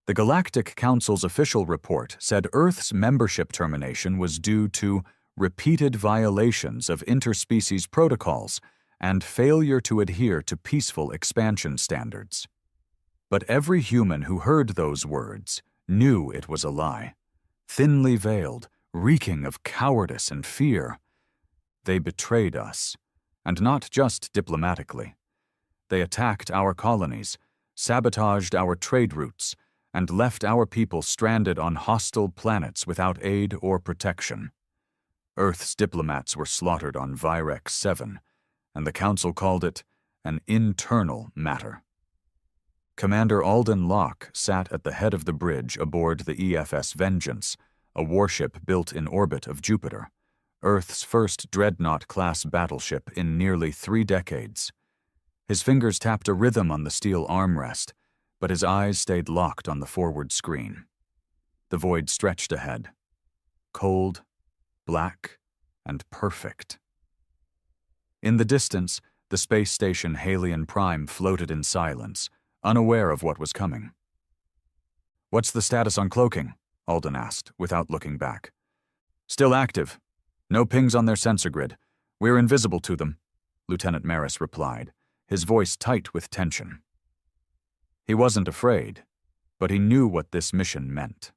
The Galactic Council's official report said Earth's membership termination was due to repeated violations of interspecies protocols and failure to adhere to peaceful expansion standards. But every human who heard those words knew it was a lie, thinly veiled, reeking of cowardice and fear. They betrayed us, and not just diplomatically. They attacked our colonies, sabotaged our trade routes, and left our people stranded on hostile planets without aid or protection. Earth's diplomats were slaughtered on Virex 7, and the Council called it an internal matter. Commander Alden Locke sat at the head of the bridge aboard the EFS Vengeance, a warship built in orbit of Jupiter, Earth's first Dreadnought-class battleship in nearly 3 decades. His fingers tapped a rhythm on the steel armrest, but his eyes stayed locked on the forward screen. The void stretched ahead. Cold, black, and perfect. In the distance, the space station Halion Prime floated in silence, unaware of what was coming. "What's the status on cloaking?" Alden asked, without looking back. "Still active. No pings on their sensor grid. We're invisible to them," Lieutenant Maris replied, his voice tight with tension. He wasn't afraid, but he knew what this mission meant.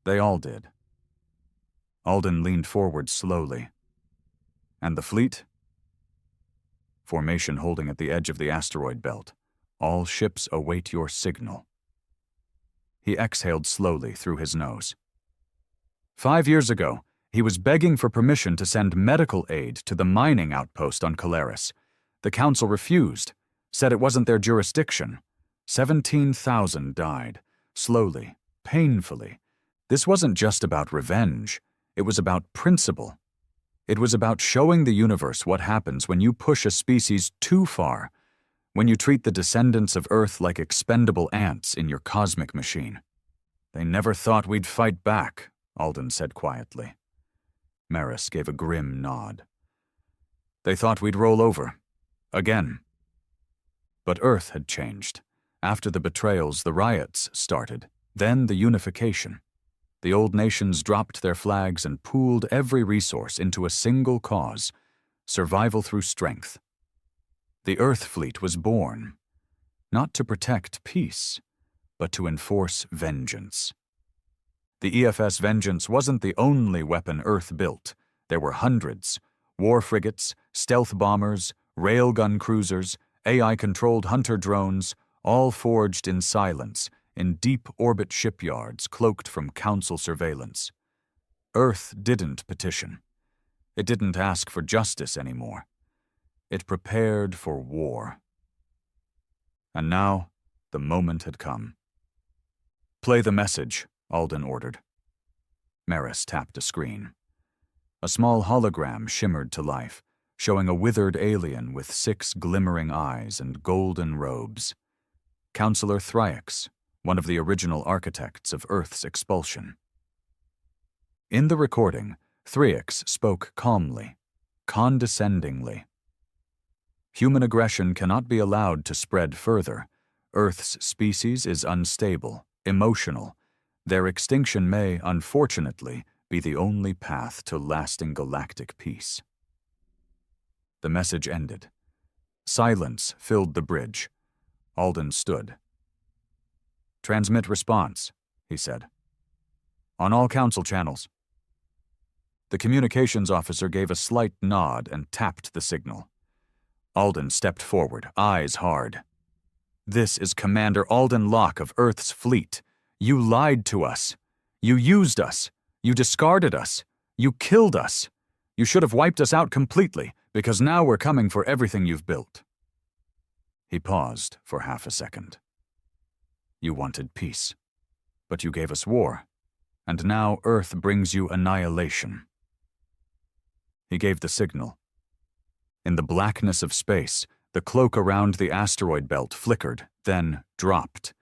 They all did. Alden leaned forward slowly. "And the fleet?" "Formation holding at the edge of the asteroid belt. All ships await your signal." He exhaled slowly through his nose. 5 years ago, he was begging for permission to send medical aid to the mining outpost on Calaris. The Council refused, said it wasn't their jurisdiction. 17,000 died, slowly, painfully. This wasn't just about revenge. It was about principle. It was about showing the universe what happens when you push a species too far, when you treat the descendants of Earth like expendable ants in your cosmic machine. "They never thought we'd fight back," Alden said quietly. Maris gave a grim nod. "They thought we'd roll over. Again." But Earth had changed. After the betrayals, the riots started, then the unification. The old nations dropped their flags and pooled every resource into a single cause: survival through strength. The Earth fleet was born, not to protect peace, but to enforce vengeance. The EFS Vengeance wasn't the only weapon Earth built. There were hundreds: war frigates, stealth bombers, railgun cruisers, AI-controlled hunter drones, all forged in silence, in deep orbit shipyards cloaked from Council surveillance. Earth didn't petition. It didn't ask for justice anymore. It prepared for war. And now, the moment had come. "Play the message," Alden ordered. Maris tapped a screen. A small hologram shimmered to life, showing a withered alien with 6 glimmering eyes and golden robes. Counselor Thryax, one of the original architects of Earth's expulsion. In the recording, Thryax spoke calmly, condescendingly. "Human aggression cannot be allowed to spread further. Earth's species is unstable, emotional. Their extinction may, unfortunately, be the only path to lasting galactic peace." The message ended. Silence filled the bridge. Alden stood. "Transmit response," he said. "On all Council channels." The communications officer gave a slight nod and tapped the signal. Alden stepped forward, eyes hard. "This is Commander Alden Locke of Earth's fleet. You lied to us. You used us. You discarded us. You killed us. You should have wiped us out completely, because now we're coming for everything you've built." He paused for half a second. "You wanted peace, but you gave us war, and now Earth brings you annihilation." He gave the signal. In the blackness of space, the cloak around the asteroid belt flickered, then dropped.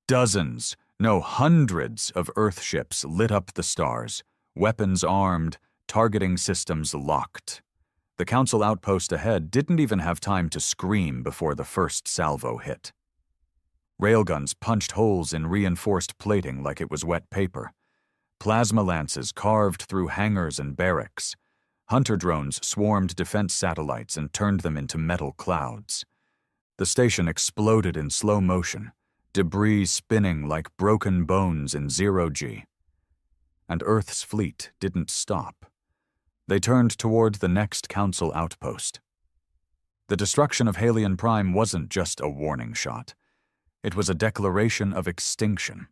Dozens, no hundreds of Earth ships lit up the stars, weapons armed, targeting systems locked. The Council outpost ahead didn't even have time to scream before the first salvo hit. Railguns punched holes in reinforced plating like it was wet paper. Plasma lances carved through hangars and barracks. Hunter drones swarmed defense satellites and turned them into metal clouds. The station exploded in slow motion, debris spinning like broken bones in zero-G. And Earth's fleet didn't stop. They turned toward the next Council outpost. The destruction of Halion Prime wasn't just a warning shot. It was a declaration of extinction.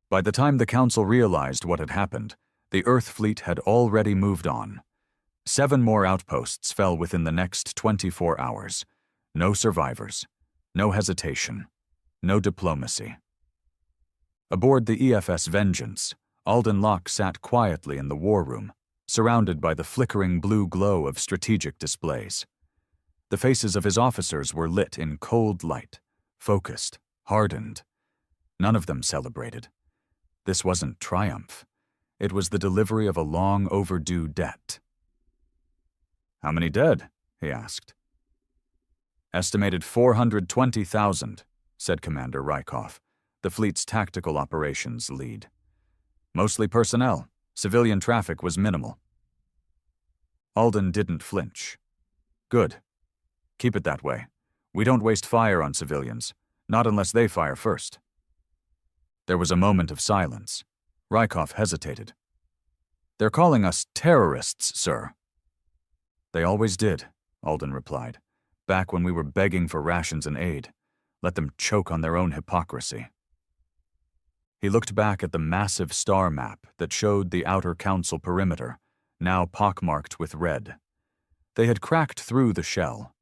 By the time the Council realized what had happened, the Earth fleet had already moved on. 7 more outposts fell within the next 24 hours. No survivors, no hesitation, no diplomacy. Aboard the EFS Vengeance, Alden Locke sat quietly in the war room, surrounded by the flickering blue glow of strategic displays. The faces of his officers were lit in cold light, focused, hardened. None of them celebrated. This wasn't triumph. It was the delivery of a long overdue debt. "How many dead?" he asked. "Estimated 420,000, said Commander Rykov, the fleet's tactical operations lead. "Mostly personnel. Civilian traffic was minimal." Alden didn't flinch. "Good. Keep it that way. We don't waste fire on civilians, not unless they fire first." There was a moment of silence. Rykov hesitated. "They're calling us terrorists, sir." "They always did," Alden replied, "back when we were begging for rations and aid. Let them choke on their own hypocrisy." He looked back at the massive star map that showed the outer Council perimeter, now pockmarked with red. They had cracked through the shell.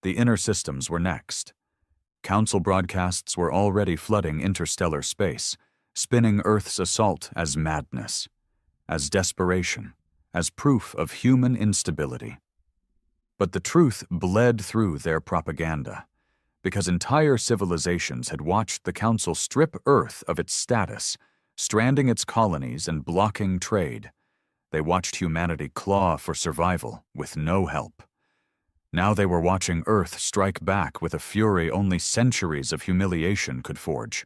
The inner systems were next. Council broadcasts were already flooding interstellar space, spinning Earth's assault as madness, as desperation, as proof of human instability. But the truth bled through their propaganda, because entire civilizations had watched the Council strip Earth of its status, stranding its colonies and blocking trade. They watched humanity claw for survival with no help. Now they were watching Earth strike back with a fury only centuries of humiliation could forge.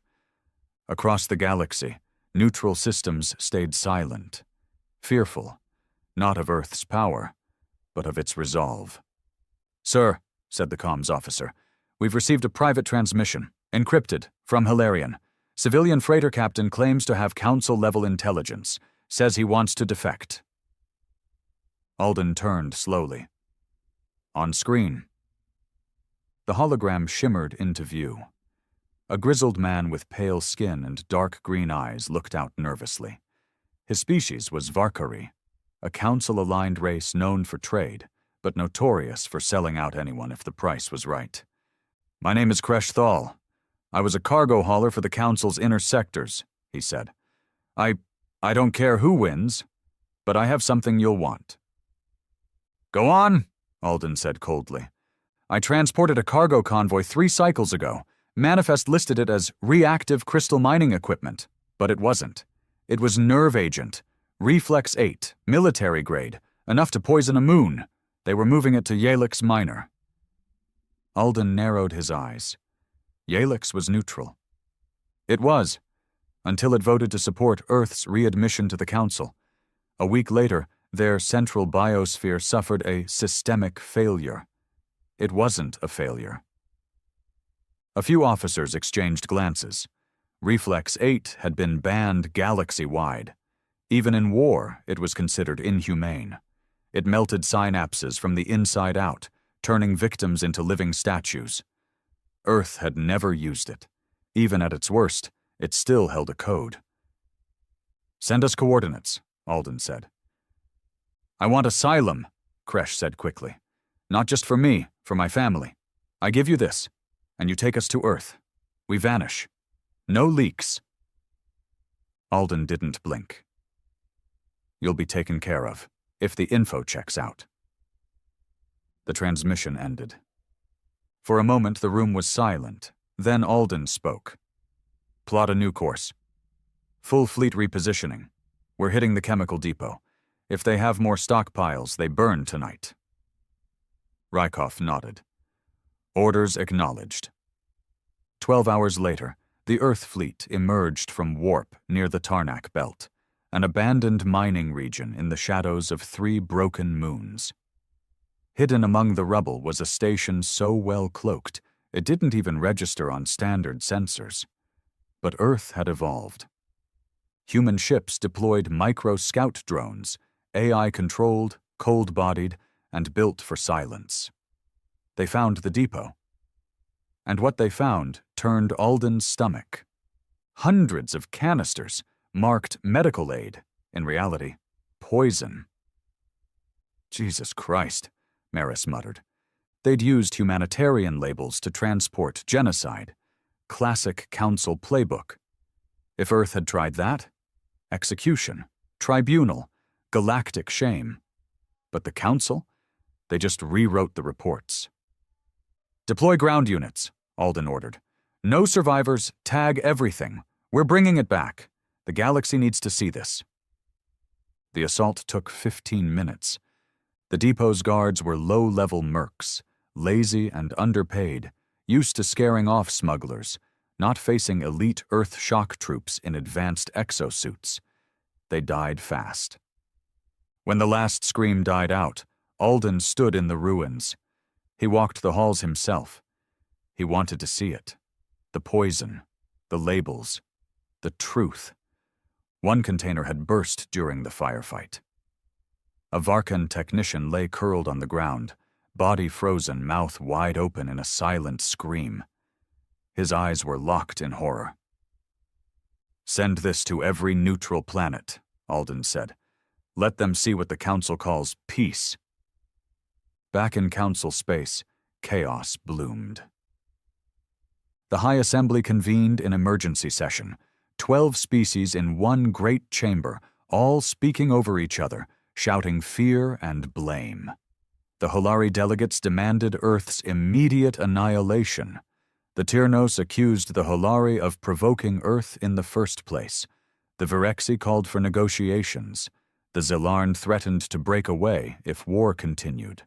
Across the galaxy, neutral systems stayed silent, fearful, not of Earth's power, but of its resolve. "Sir," said the comms officer, "we've received a private transmission, encrypted, from Hilarion. Civilian freighter captain claims to have Council-level intelligence, says he wants to defect." Alden turned slowly. On screen. The hologram shimmered into view. A grizzled man with pale skin and dark green eyes looked out nervously. His species was Varkari, a Council-aligned race known for trade, but notorious for selling out anyone if the price was right. "My name is Kresh Thal. I was a cargo hauler for the Council's inner sectors," he said. I don't care who wins, but I have something you'll want." "Go on," Alden said coldly. "I transported a cargo convoy 3 cycles ago. Manifest listed it as reactive crystal mining equipment, but it wasn't. It was nerve agent, Reflex 8, military grade, enough to poison a moon. They were moving it to Yalix Minor." Alden narrowed his eyes. Yalix was neutral. It was, until it voted to support Earth's readmission to the Council. A week later, their central biosphere suffered a systemic failure. It wasn't a failure. A few officers exchanged glances. Reflex 8 had been banned galaxy-wide. Even in war, it was considered inhumane. It melted synapses from the inside out, turning victims into living statues. Earth had never used it. Even at its worst, it still held a code. "Send us coordinates," Alden said. "I want asylum," Kresh said quickly. "Not just for me, for my family. I give you this, and you take us to Earth. We vanish. No leaks." Alden didn't blink. "You'll be taken care of, if the info checks out." The transmission ended. For a moment the room was silent, then Alden spoke. "Plot a new course. Full fleet repositioning. We're hitting the chemical depot. If they have more stockpiles, they burn tonight." Rykov nodded. "Orders acknowledged." 12 hours later, the Earth fleet emerged from warp near the Tarnak Belt, an abandoned mining region in the shadows of 3 broken moons. Hidden among the rubble was a station so well cloaked it didn't even register on standard sensors. But Earth had evolved. Human ships deployed micro-scout drones, AI-controlled, cold-bodied, and built for silence. They found the depot. And what they found turned Alden's stomach. Hundreds of canisters marked medical aid, in reality, poison. Jesus Christ, Maris muttered. They'd used humanitarian labels to transport genocide. Classic Council playbook. If Earth had tried that, execution, tribunal, galactic shame. But the Council? They just rewrote the reports. Deploy ground units, Alden ordered. No survivors, tag everything. We're bringing it back. The galaxy needs to see this. The assault took 15 minutes. The depot's guards were low-level mercs, lazy and underpaid, used to scaring off smugglers, not facing elite Earth shock troops in advanced exosuits. They died fast. When the last scream died out, Alden stood in the ruins. He walked the halls himself. He wanted to see it. The poison, the labels, the truth. One container had burst during the firefight. A Varkan technician lay curled on the ground, body frozen, mouth wide open in a silent scream. His eyes were locked in horror. Send this to every neutral planet, Alden said. Let them see what the Council calls peace. Back in Council space, chaos bloomed. The High Assembly convened in emergency session, 12 species in one great chamber, all speaking over each other, shouting fear and blame. The Holari delegates demanded Earth's immediate annihilation. The Tyrnos accused the Holari of provoking Earth in the first place. The Virexi called for negotiations. The Zilarn threatened to break away if war continued.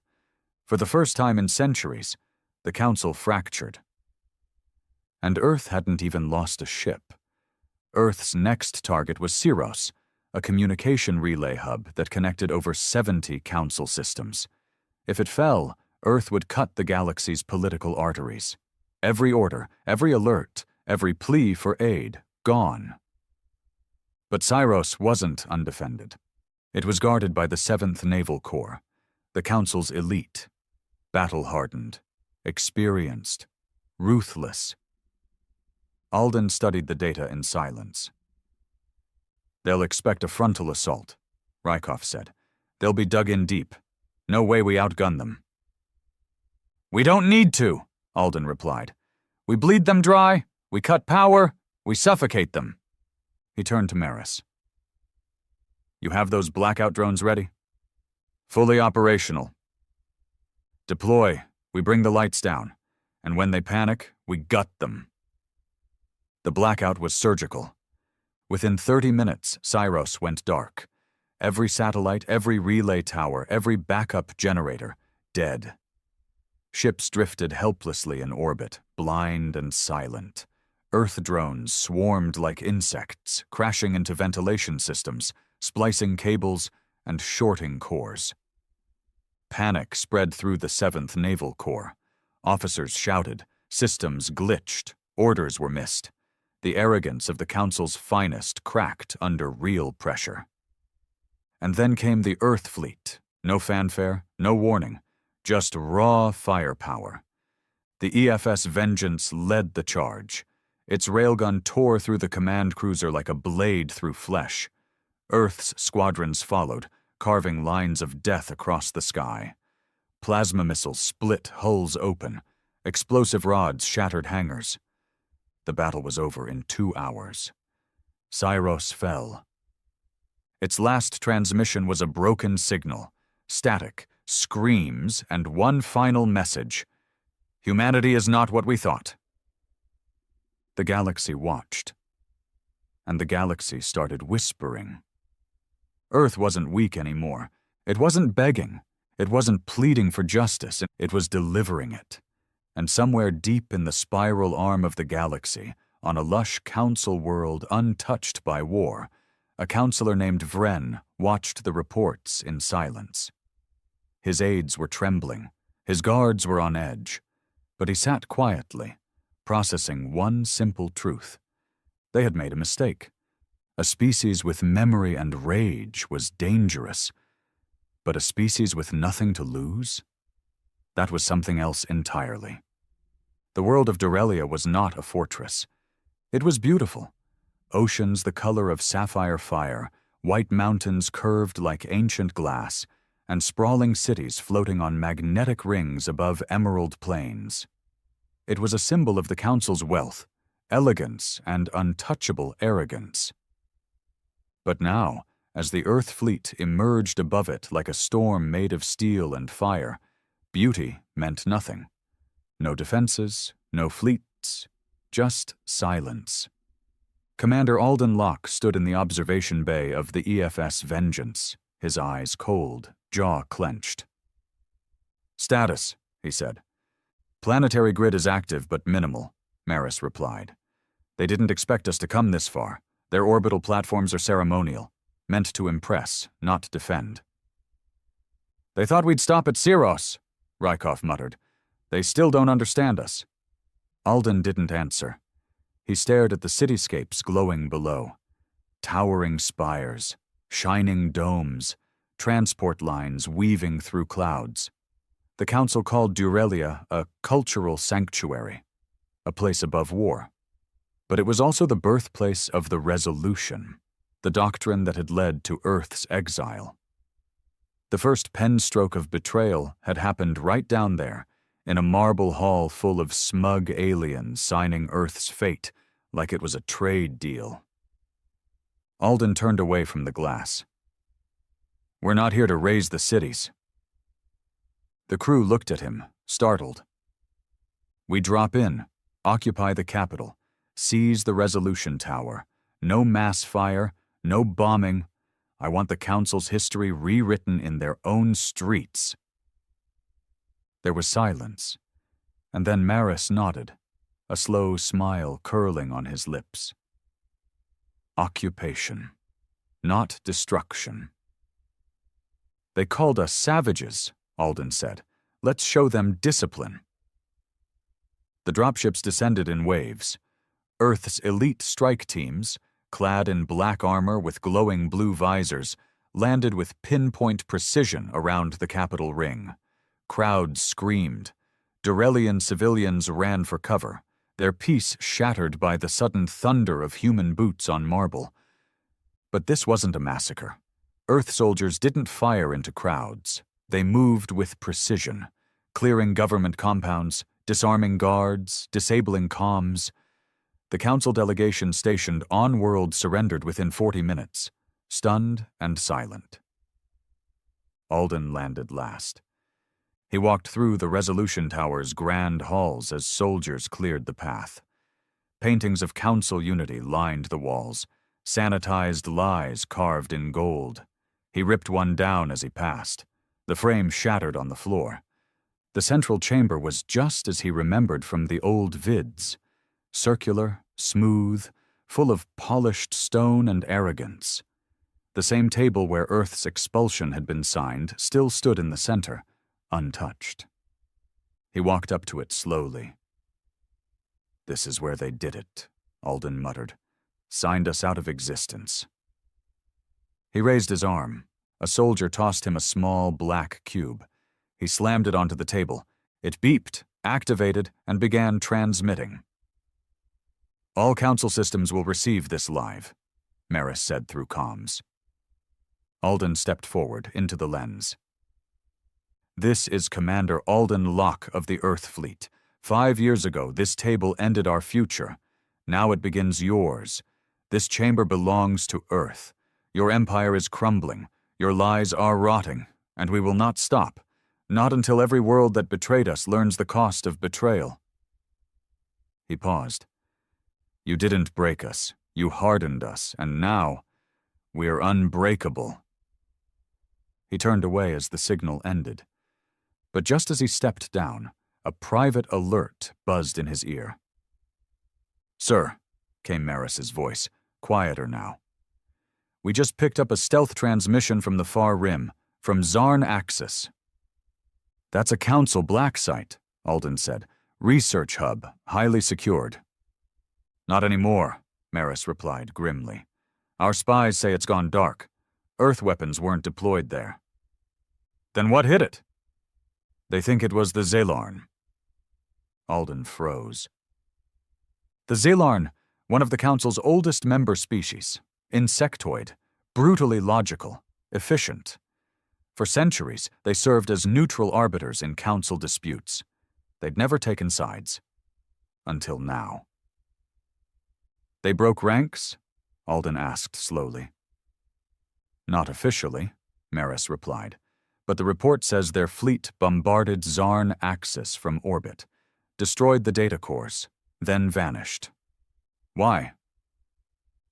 For the first time in centuries, the Council fractured. And Earth hadn't even lost a ship. Earth's next target was Syros, a communication relay hub that connected over 70 Council systems. If it fell, Earth would cut the galaxy's political arteries. Every order, every alert, every plea for aid, gone. But Syros wasn't undefended. It was guarded by the 7th Naval Corps, the Council's elite, battle-hardened, experienced, ruthless. Alden studied the data in silence. They'll expect a frontal assault, Rykov said. They'll be dug in deep. No way we outgun them. We don't need to, Alden replied. We bleed them dry, we cut power, we suffocate them. He turned to Maris. You have those blackout drones ready? Fully operational. Deploy, we bring the lights down, and when they panic, we gut them. The blackout was surgical. Within 30 minutes, Syros went dark. Every satellite, every relay tower, every backup generator, dead. Ships drifted helplessly in orbit, blind and silent. Earth drones swarmed like insects, crashing into ventilation systems, splicing cables, and shorting cores. Panic spread through the 7th Naval Corps. Officers shouted, systems glitched, orders were missed. The arrogance of the Council's finest cracked under real pressure. And then came the Earth fleet. No fanfare, no warning, just raw firepower. The EFS Vengeance led the charge. Its railgun tore through the command cruiser like a blade through flesh. Earth's squadrons followed, carving lines of death across the sky. Plasma missiles split hulls open. Explosive rods shattered hangars. The battle was over in 2 hours. Syros fell. Its last transmission was a broken signal, static, screams, and one final message. Humanity is not what we thought. The galaxy watched. And the galaxy started whispering. Earth wasn't weak anymore. It wasn't begging. It wasn't pleading for justice. It was delivering it. And somewhere deep in the spiral arm of the galaxy, on a lush council world untouched by war, a counselor named Vren watched the reports in silence. His aides were trembling, his guards were on edge, but he sat quietly, processing one simple truth. They had made a mistake. A species with memory and rage was dangerous, but a species with nothing to lose? That was something else entirely. The world of Dorelia was not a fortress. It was beautiful. Oceans the color of sapphire fire, white mountains curved like ancient glass, and sprawling cities floating on magnetic rings above emerald plains. It was a symbol of the Council's wealth, elegance, and untouchable arrogance. But now, as the Earth fleet emerged above it like a storm made of steel and fire, beauty meant nothing. No defenses, no fleets, just silence. Commander Alden Locke stood in the observation bay of the EFS Vengeance, his eyes cold, jaw clenched. "Status," he said. "Planetary grid is active but minimal," Maris replied. "They didn't expect us to come this far. Their orbital platforms are ceremonial, meant to impress, not defend." "They thought we'd stop at Syros," Rykov muttered. "They still don't understand us." Alden didn't answer. He stared at the cityscapes glowing below. Towering spires, shining domes, transport lines weaving through clouds. The Council called Dorelia a cultural sanctuary, a place above war. But it was also the birthplace of the Resolution, the doctrine that had led to Earth's exile. The first pen stroke of betrayal had happened right down there, in a marble hall full of smug aliens signing Earth's fate like it was a trade deal. Alden turned away from the glass. "We're not here to raise the cities." The crew looked at him, startled. "We drop in, occupy the capital, seize the Resolution Tower. No mass fire, no bombing. I want the Council's history rewritten in their own streets." There was silence, and then Maris nodded, a slow smile curling on his lips. Occupation, not destruction. "They called us savages," Alden said. "Let's show them discipline." The dropships descended in waves. Earth's elite strike teams, clad in black armor with glowing blue visors, landed with pinpoint precision around the capital ring. Crowds screamed. Dorelian civilians ran for cover, their peace shattered by the sudden thunder of human boots on marble. But this wasn't a massacre. Earth soldiers didn't fire into crowds. They moved with precision, clearing government compounds, disarming guards, disabling comms. The Council delegation stationed on-world surrendered within 40 minutes, stunned and silent. Alden landed last. He walked through the Resolution Tower's grand halls as soldiers cleared the path. Paintings of Council unity lined the walls, sanitized lies carved in gold. He ripped one down as he passed. The frame shattered on the floor. The central chamber was just as he remembered from the old vids. Circular, smooth, full of polished stone and arrogance. The same table where Earth's expulsion had been signed still stood in the center, untouched. He walked up to it slowly. "This is where they did it," Alden muttered. "Signed us out of existence." He raised his arm. A soldier tossed him a small black cube. He slammed it onto the table. It beeped, activated, and began transmitting. "All Council systems will receive this live," Maris said through comms. Alden stepped forward into the lens. "This is Commander Alden Locke of the Earth Fleet. 5 years ago, this table ended our future. Now it begins yours. This chamber belongs to Earth. Your empire is crumbling. Your lies are rotting, and we will not stop. Not until every world that betrayed us learns the cost of betrayal." He paused. "You didn't break us. You hardened us, and now we're unbreakable." He turned away as the signal ended. But just as he stepped down, A private alert buzzed in his ear. "Sir," came Maris's voice, quieter now. "We just picked up a stealth transmission from the far rim, from Zarn Axis." "That's a Council black site," Alden said. "Research hub, highly secured." "Not anymore," Maris replied grimly. "Our spies say it's gone dark. Earth weapons weren't deployed there." "Then what hit it?" "They think it was the Zelarn." Alden froze. The Zelarn, one of the Council's oldest member species, insectoid, brutally logical, efficient. For centuries, they served as neutral arbiters in Council disputes. They'd never taken sides. Until now. "They broke ranks?" Alden asked slowly. "Not officially," Maris replied, "but the report says their fleet bombarded Zarn Axis from orbit, destroyed the data cores, then vanished." "Why?"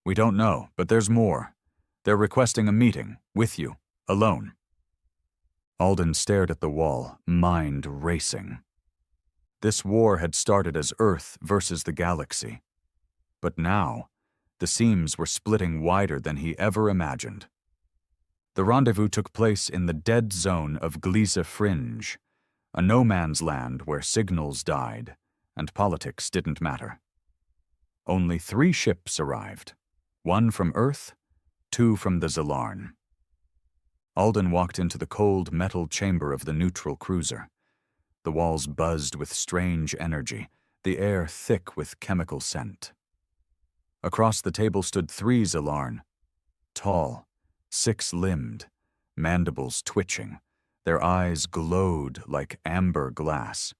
"We don't know, but there's more. They're requesting a meeting, with you, alone." Alden stared at the wall, mind racing. This war had started as Earth versus the galaxy. But now, the seams were splitting wider than he ever imagined. The rendezvous took place in the dead zone of Gliese Fringe, a no-man's land where signals died, and politics didn't matter. Only 3 ships arrived, 1 from Earth, 2 from the Zelarn. Alden walked into the cold metal chamber of the neutral cruiser. The walls buzzed with strange energy, the air thick with chemical scent. Across the table stood 3 Zelarn, tall, 6-limbed, mandibles twitching. Their eyes glowed like amber glass.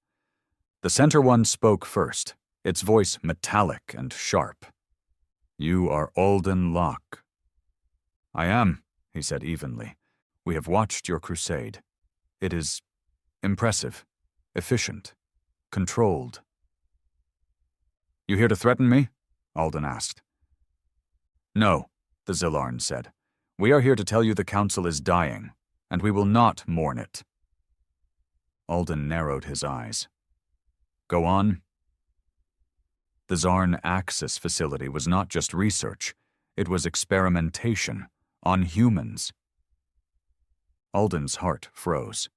The center one spoke first, its voice metallic and sharp. "You are Alden Locke." "I am," he said evenly. "We have watched your crusade. It is impressive, efficient, controlled." "You here to threaten me?" Alden asked. "No," the Zelarn said. "We are here to tell you the Council is dying, and we will not mourn it." Alden narrowed his eyes. "Go on." The Zarn Axis facility was not just research, it was experimentation on humans. Alden's heart froze.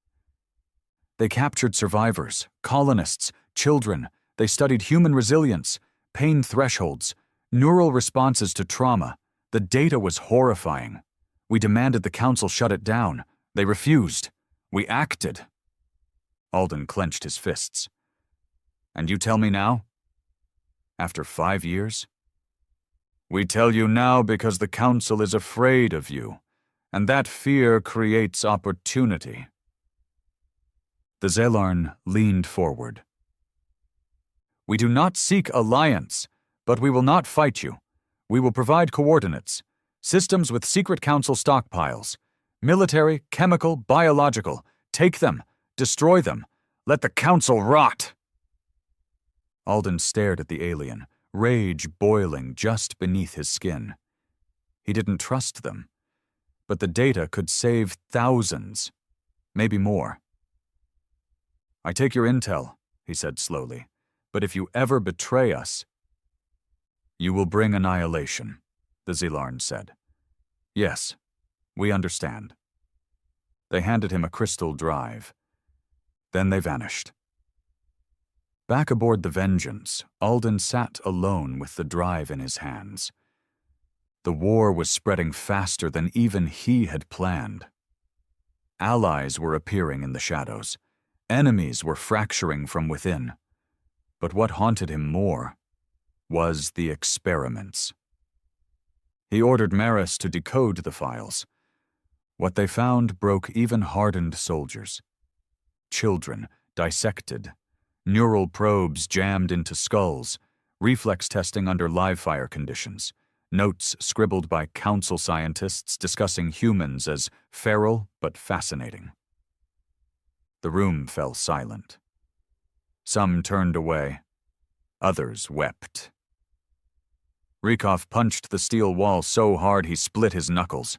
They captured survivors, colonists, children. They studied human resilience, pain thresholds, neural responses to trauma. The data was horrifying. We demanded the Council shut it down. They refused. We acted. Alden clenched his fists. "And you tell me now? After 5 years?" "We tell you now because the Council is afraid of you, and that fear creates opportunity." The Zelarn leaned forward. "We do not seek alliance, but we will not fight you. We will provide coordinates, systems with secret Council stockpiles, military, chemical, biological. Take them, destroy them, let the Council rot." Alden stared at the alien, rage boiling just beneath his skin. He didn't trust them, but the data could save thousands, maybe more. "I take your intel," he said slowly, "but if you ever betray us—" "You will bring annihilation," the Zelarn said. "Yes, we understand." They handed him a crystal drive. Then they vanished. Back aboard the Vengeance, Alden sat alone with the drive in his hands. The war was spreading faster than even he had planned. Allies were appearing in the shadows. Enemies were fracturing from within. But what haunted him more was the experiments. He ordered Maris to decode the files. What they found broke even hardened soldiers. Children dissected, neural probes jammed into skulls, reflex testing under live-fire conditions, notes scribbled by Council scientists discussing humans as feral but fascinating. The room fell silent. Some turned away. Others wept. Rykov punched the steel wall so hard he split his knuckles.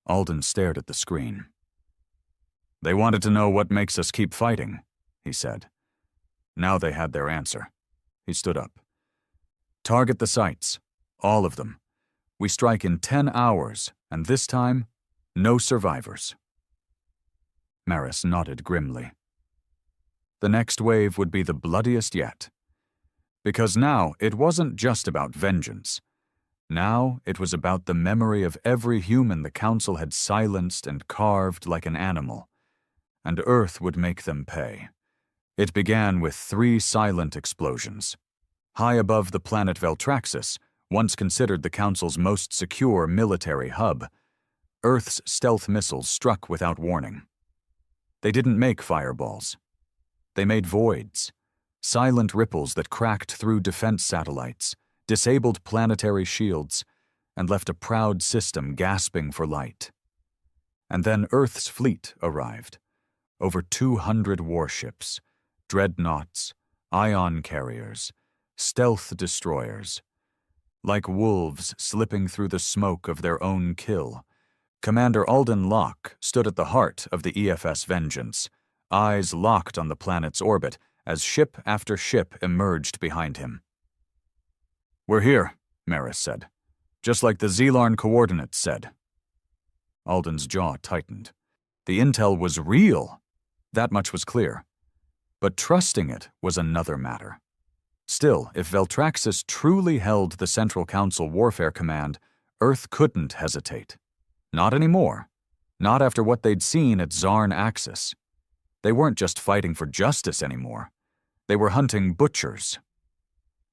Alden stared at the screen. "They wanted to know what makes us keep fighting," he said. Now they had their answer. He stood up. Target the sites. All of them. We strike in 10 hours, and this time, no survivors. Maris nodded grimly. The next wave would be the bloodiest yet. Because now it wasn't just about vengeance. Now it was about the memory of every human the Council had silenced and carved like an animal. And Earth would make them pay. It began with 3 silent explosions. High above the planet Veltraxis, once considered the Council's most secure military hub, Earth's stealth missiles struck without warning. They didn't make fireballs. They made voids, silent ripples that cracked through defense satellites, disabled planetary shields, and left a proud system gasping for light. And then Earth's fleet arrived. Over 200 warships, dreadnoughts, ion carriers, stealth destroyers. Like wolves slipping through the smoke of their own kill, Commander Alden Locke stood at the heart of the EFS vengeance, eyes locked on the planet's orbit as ship after ship emerged behind him. "We're here," Maris said, "just like the Zelarn coordinates said." Alden's jaw tightened. The intel was real. That much was clear. But trusting it was another matter. Still, if Veltraxis truly held the Central Council Warfare Command, Earth couldn't hesitate. Not anymore. Not after what they'd seen at Zarn Axis. They weren't just fighting for justice anymore. They were hunting butchers.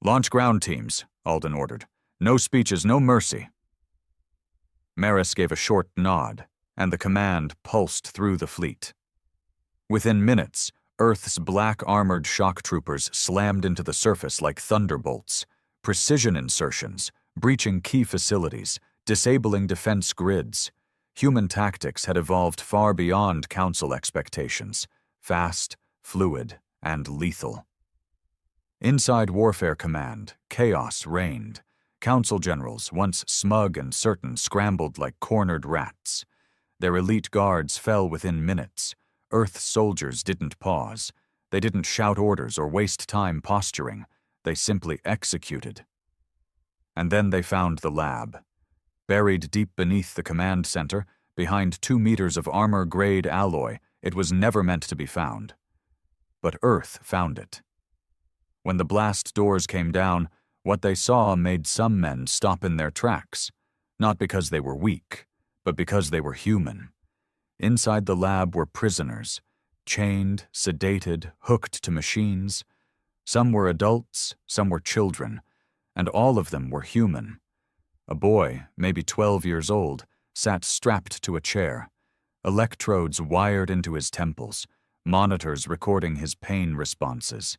"Launch ground teams," Alden ordered. "No speeches, no mercy." Maris gave a short nod, and the command pulsed through the fleet. Within minutes, Earth's black-armored shock troopers slammed into the surface like thunderbolts, precision insertions, breaching key facilities, disabling defense grids. Human tactics had evolved far beyond Council expectations, fast, fluid, and lethal. Inside Warfare Command, chaos reigned. Council generals, once smug and certain, scrambled like cornered rats. Their elite guards fell within minutes. Earth soldiers didn't pause. They didn't shout orders or waste time posturing. They simply executed. And then they found the lab. Buried deep beneath the command center, behind 2 meters of armor-grade alloy, it was never meant to be found. But Earth found it. When the blast doors came down, what they saw made some men stop in their tracks, not because they were weak, but because they were human. Inside the lab were prisoners, chained, sedated, hooked to machines. Some were adults, some were children, and all of them were human. A boy, maybe 12 years old, sat strapped to a chair, electrodes wired into his temples, monitors recording his pain responses.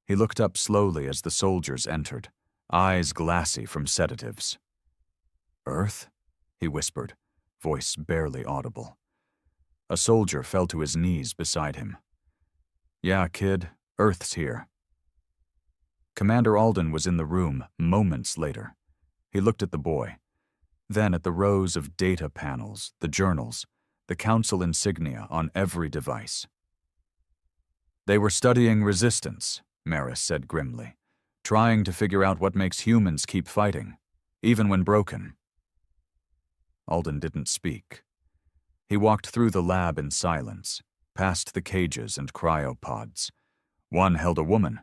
He looked up slowly as the soldiers entered, eyes glassy from sedatives. "Earth?" he whispered, voice barely audible. A soldier fell to his knees beside him. "Yeah, kid, Earth's here." Commander Alden was in the room moments later. He looked at the boy, then at the rows of data panels, the journals, the Council insignia on every device. "They were studying resistance," Maris said grimly, "trying to figure out what makes humans keep fighting, even when broken." Alden didn't speak. He walked through the lab in silence, past the cages and cryopods. One held a woman,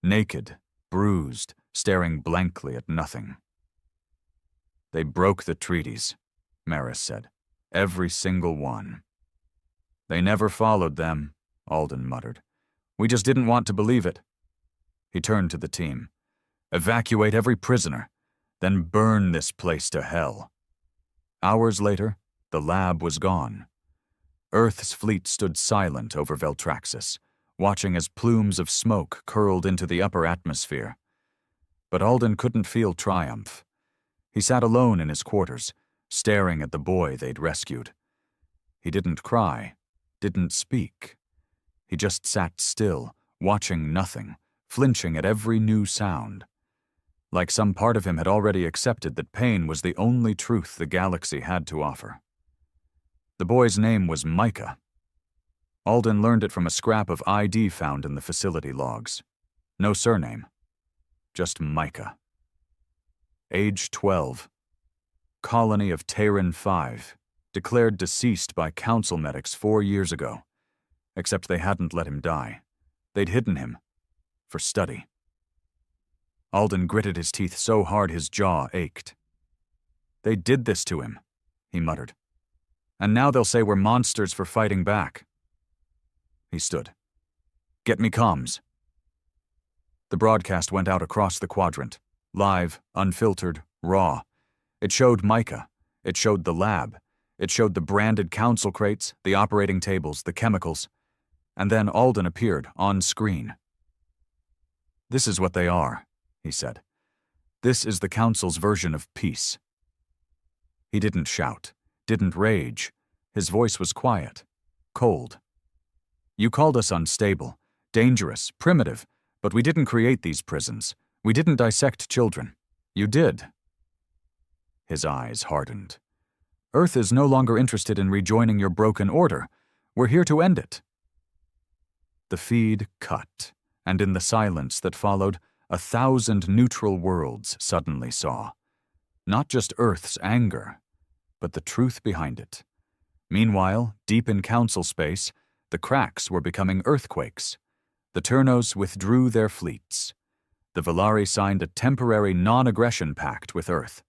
naked, bruised, staring blankly at nothing. "They broke the treaties," Maris said. "Every single one." "They never followed them," Alden muttered. "We just didn't want to believe it." He turned to the team. "Evacuate every prisoner, then burn this place to hell." Hours later, the lab was gone. Earth's fleet stood silent over Veltraxis, watching as plumes of smoke curled into the upper atmosphere. But Alden couldn't feel triumph. He sat alone in his quarters, staring at the boy they'd rescued. He didn't cry, didn't speak. He just sat still, watching nothing, flinching at every new sound. Like some part of him had already accepted that pain was the only truth the galaxy had to offer. The boy's name was Micah. Alden learned it from a scrap of ID found in the facility logs. No surname. Just Micah. Age 12. Colony of Terran 5. Declared deceased by council medics 4 years ago. Except they hadn't let him die. They'd hidden him. For study. Alden gritted his teeth so hard his jaw ached. They did this to him, he muttered. And now they'll say we're monsters for fighting back. He stood. Get me comms. The broadcast went out across the quadrant. Live, unfiltered, raw. It showed Micah. It showed the lab. It showed the branded council crates, the operating tables, the chemicals. And then Alden appeared, on screen. This is what they are, he said. This is the council's version of peace. He didn't shout, didn't rage. His voice was quiet, cold. You called us unstable, dangerous, primitive, but we didn't create these prisons. We didn't dissect children. You did. His eyes hardened. Earth is no longer interested in rejoining your broken order. We're here to end it. The feed cut, and in the silence that followed, 1,000 neutral worlds suddenly saw. Not just Earth's anger, but the truth behind it. Meanwhile, deep in council space, the cracks were becoming earthquakes. The Turnos withdrew their fleets. The Valari signed a temporary non-aggression pact with Earth.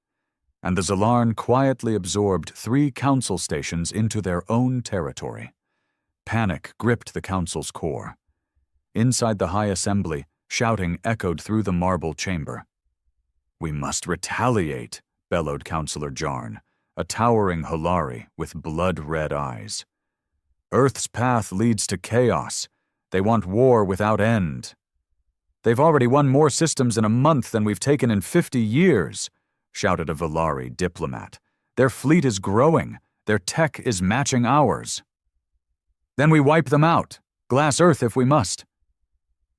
And the Zalarn quietly absorbed 3 council stations into their own territory. Panic gripped the council's core. Inside the High Assembly, shouting echoed through the marble chamber. We must retaliate, bellowed Councillor Jarn, a towering Holari with blood-red eyes. Earth's path leads to chaos. They want war without end. They've already won more systems in a month than we've taken in 50 years, shouted a Valari diplomat. Their fleet is growing. Their tech is matching ours. Then we wipe them out. Glass Earth if we must.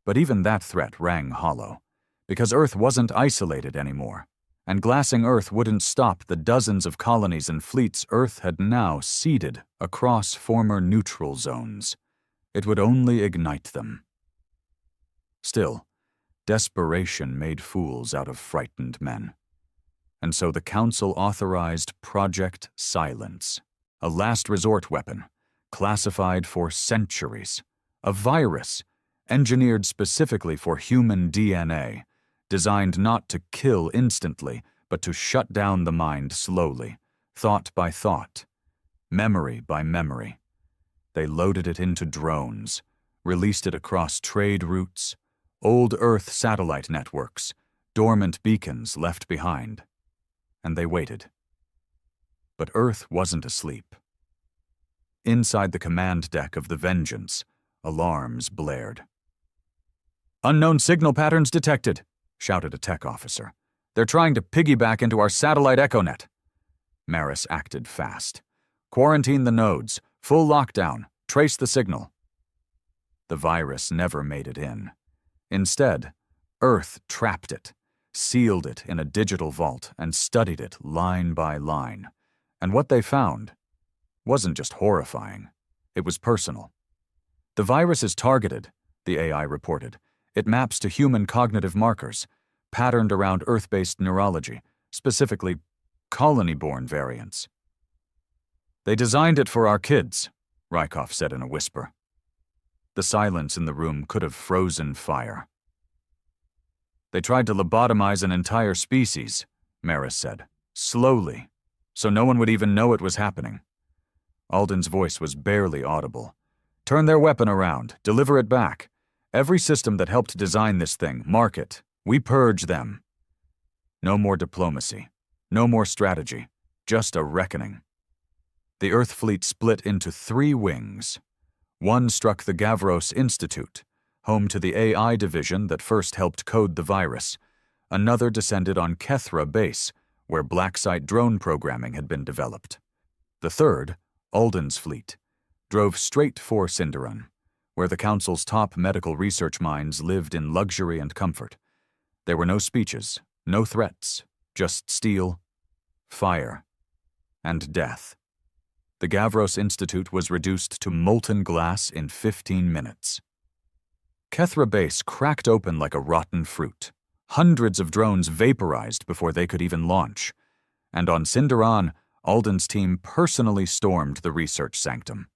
But even that threat rang hollow, because Earth wasn't isolated anymore, and glassing Earth wouldn't stop the dozens of colonies and fleets Earth had now seeded across former neutral zones. It would only ignite them. Still, desperation made fools out of frightened men. And so the Council authorized Project Silence, a last resort weapon, classified for centuries, a virus, engineered specifically for human DNA, designed not to kill instantly, but to shut down the mind slowly, thought by thought, memory by memory. They loaded it into drones, released it across trade routes, old Earth satellite networks, dormant beacons left behind. And they waited. But Earth wasn't asleep. Inside the command deck of the Vengeance, alarms blared. Unknown signal patterns detected, shouted a tech officer. They're trying to piggyback into our satellite echonet. Maris acted fast. Quarantine the nodes, full lockdown, trace the signal. The virus never made it in. Instead, Earth trapped it, sealed it in a digital vault, and studied it line by line. And what they found wasn't just horrifying. It was personal. The virus is targeted, the AI reported. It maps to human cognitive markers, patterned around Earth-based neurology, specifically colony-born variants. They designed it for our kids, Rykov said in a whisper. The silence in the room could have frozen fire. They tried to lobotomize an entire species, Maris said, slowly, so no one would even know it was happening. Alden's voice was barely audible. Turn their weapon around, deliver it back. Every system that helped design this thing, mark it. We purge them. No more diplomacy. No more strategy. Just a reckoning. The Earth fleet split into 3 wings. One struck the Gavros Institute, home to the AI division that first helped code the virus. Another descended on Kethra base, where black site drone programming had been developed. The third, Alden's fleet, drove straight for Sindaran, where the Council's top medical research minds lived in luxury and comfort. There were no speeches, no threats, just steel, fire, and death. The Gavros Institute was reduced to molten glass in 15 minutes. Kethra Base cracked open like a rotten fruit. Hundreds of drones vaporized before they could even launch. And on Sindaran, Alden's team personally stormed the research sanctum.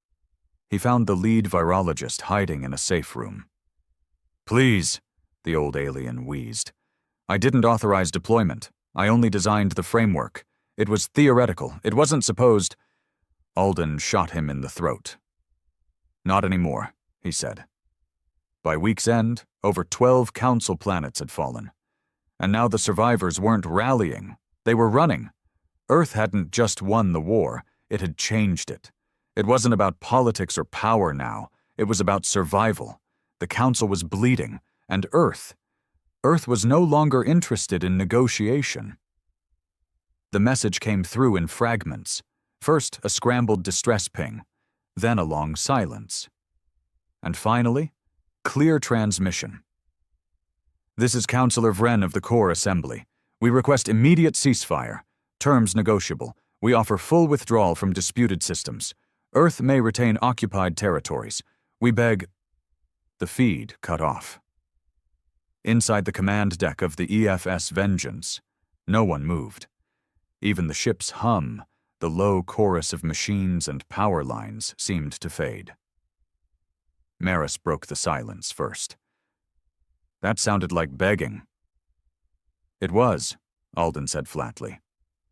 He found the lead virologist hiding in a safe room. "Please," the old alien wheezed. "I didn't authorize deployment. I only designed the framework. It was theoretical. It wasn't supposed—" Alden shot him in the throat. "Not anymore," he said. By week's end, over 12 council planets had fallen. And now the survivors weren't rallying. They were running. Earth hadn't just won the war, it had changed it. It wasn't about politics or power now. It was about survival. The council was bleeding, and Earth was no longer interested in negotiation. The message came through in fragments. First, a scrambled distress ping, then a long silence. And finally, clear transmission. "This is Councillor Vren of the Core Assembly. We request immediate ceasefire. Terms negotiable. We offer full withdrawal from disputed systems. Earth may retain occupied territories. We beg—" The feed cut off. Inside the command deck of the EFS Vengeance, no one moved. Even the ship's hum, the low chorus of machines and power lines, seemed to fade. Maris broke the silence first. "That sounded like begging." "It was," Alden said flatly.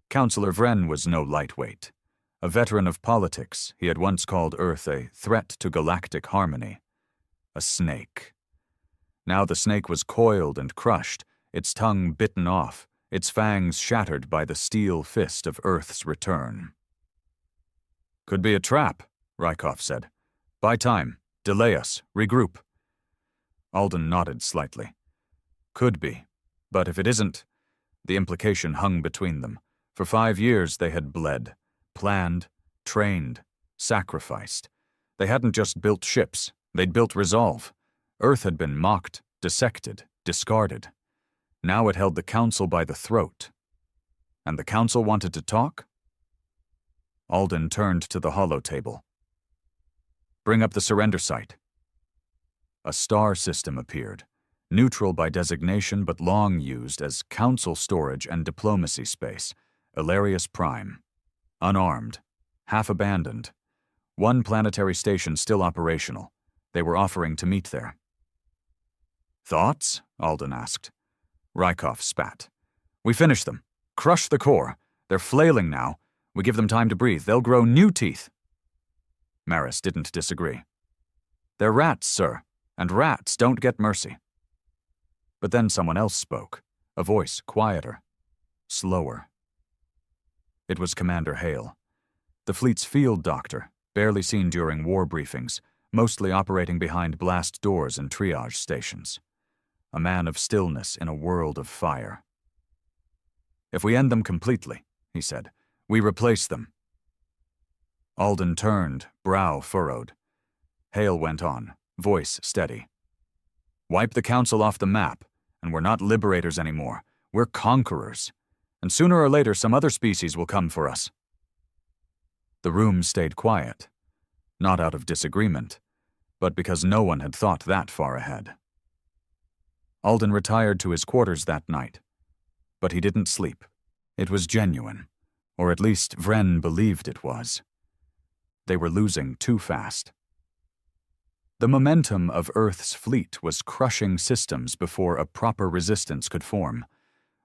Councillor Vren was no lightweight. A veteran of politics, he had once called Earth a threat to galactic harmony. A snake. Now the snake was coiled and crushed, its tongue bitten off, its fangs shattered by the steel fist of Earth's return. "Could be a trap," Rykov said. "Buy time. Delay us. Regroup." Alden nodded slightly. "Could be. But if it isn't—" The implication hung between them. For 5 years they had bled, planned, trained, sacrificed. They hadn't just built ships, they'd built resolve. Earth had been mocked, dissected, discarded. Now it held the Council by the throat. And the Council wanted to talk? Alden turned to the holotable. "Bring up the surrender site." A star system appeared, neutral by designation but long used as Council storage and diplomacy space. Ilarius Prime. Unarmed. Half abandoned. One planetary station still operational. They were offering to meet there. "Thoughts?" Alden asked. Rykov spat. "We finish them. Crush the core. They're flailing now. We give them time to breathe. They'll grow new teeth." Maris didn't disagree. "They're rats, sir, and rats don't get mercy." But then someone else spoke, a voice quieter, slower. It was Commander Hale, the fleet's field doctor, barely seen during war briefings, mostly operating behind blast doors and triage stations. A man of stillness in a world of fire. "If we end them completely," he said, "we replace them." Alden turned, brow furrowed. Hale went on, voice steady. "Wipe the Council off the map, and we're not liberators anymore. We're conquerors. And sooner or later some other species will come for us." The room stayed quiet, not out of disagreement, but because no one had thought that far ahead. Alden retired to his quarters that night, but he didn't sleep. It was genuine, or at least Vren believed it was. They were losing too fast. The momentum of Earth's fleet was crushing systems before a proper resistance could form.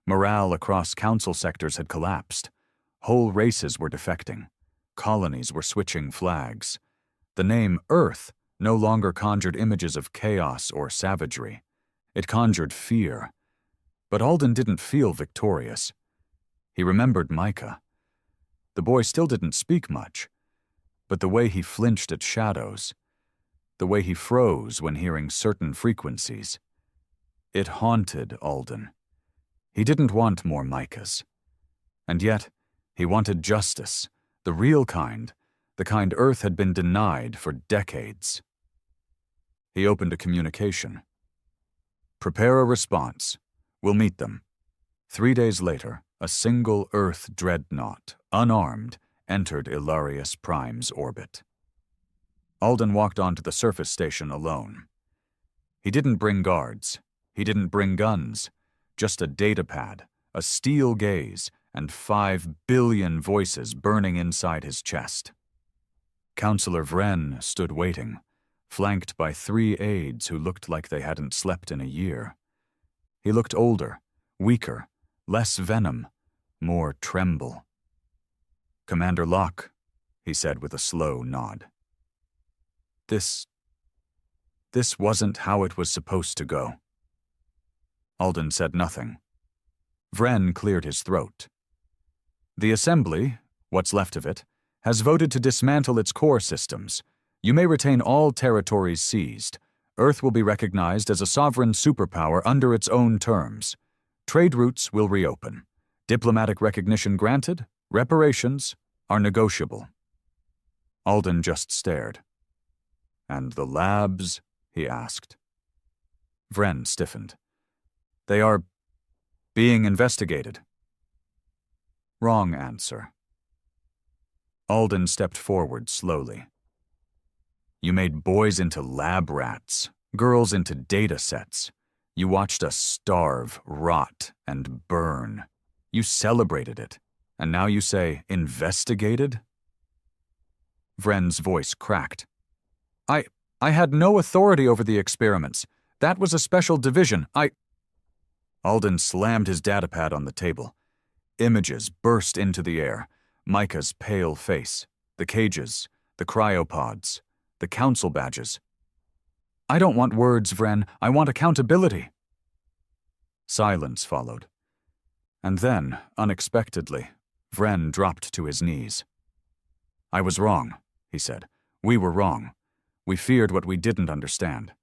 Morale across Council sectors had collapsed. Whole races were defecting. Colonies were switching flags. The name Earth no longer conjured images of chaos or savagery. It conjured fear. But Alden didn't feel victorious. He remembered Micah. The boy still didn't speak much, but the way he flinched at shadows, the way he froze when hearing certain frequencies, it haunted Alden. He didn't want more Micahs. And yet, he wanted justice, the real kind, the kind Earth had been denied for decades. He opened a communication. "Prepare a response. We'll meet them." 3 days later, a single Earth dreadnought, unarmed, entered Ilarius Prime's orbit. Alden walked onto the surface station alone. He didn't bring guards. He didn't bring guns. Just a datapad, a steel gaze, and 5 billion voices burning inside his chest. Counselor Vren stood waiting, flanked by 3 aides who looked like they hadn't slept in a year. He looked older, weaker, less venom, more tremble. "Commander Locke," he said with a slow nod. This wasn't how it was supposed to go." Alden said nothing. Vren cleared his throat. "The Assembly, what's left of it, has voted to dismantle its core systems. You may retain all territories seized. Earth will be recognized as a sovereign superpower under its own terms. Trade routes will reopen. Diplomatic recognition granted, reparations are negotiable." Alden just stared. "And the labs?" he asked. Vren stiffened. "They are being investigated." Wrong answer. Alden stepped forward slowly. "You made boys into lab rats, girls into data sets. You watched us starve, rot, and burn. You celebrated it, and now you say, investigated?" Vren's voice cracked. I had no authority over the experiments. That was a special division. Alden slammed his datapad on the table. Images burst into the air. Micah's pale face, the cages, the cryopods, the council badges. "I don't want words, Vren. I want accountability." Silence followed. And then, unexpectedly, Vren dropped to his knees. "I was wrong," he said. "We were wrong. We feared what we didn't understand.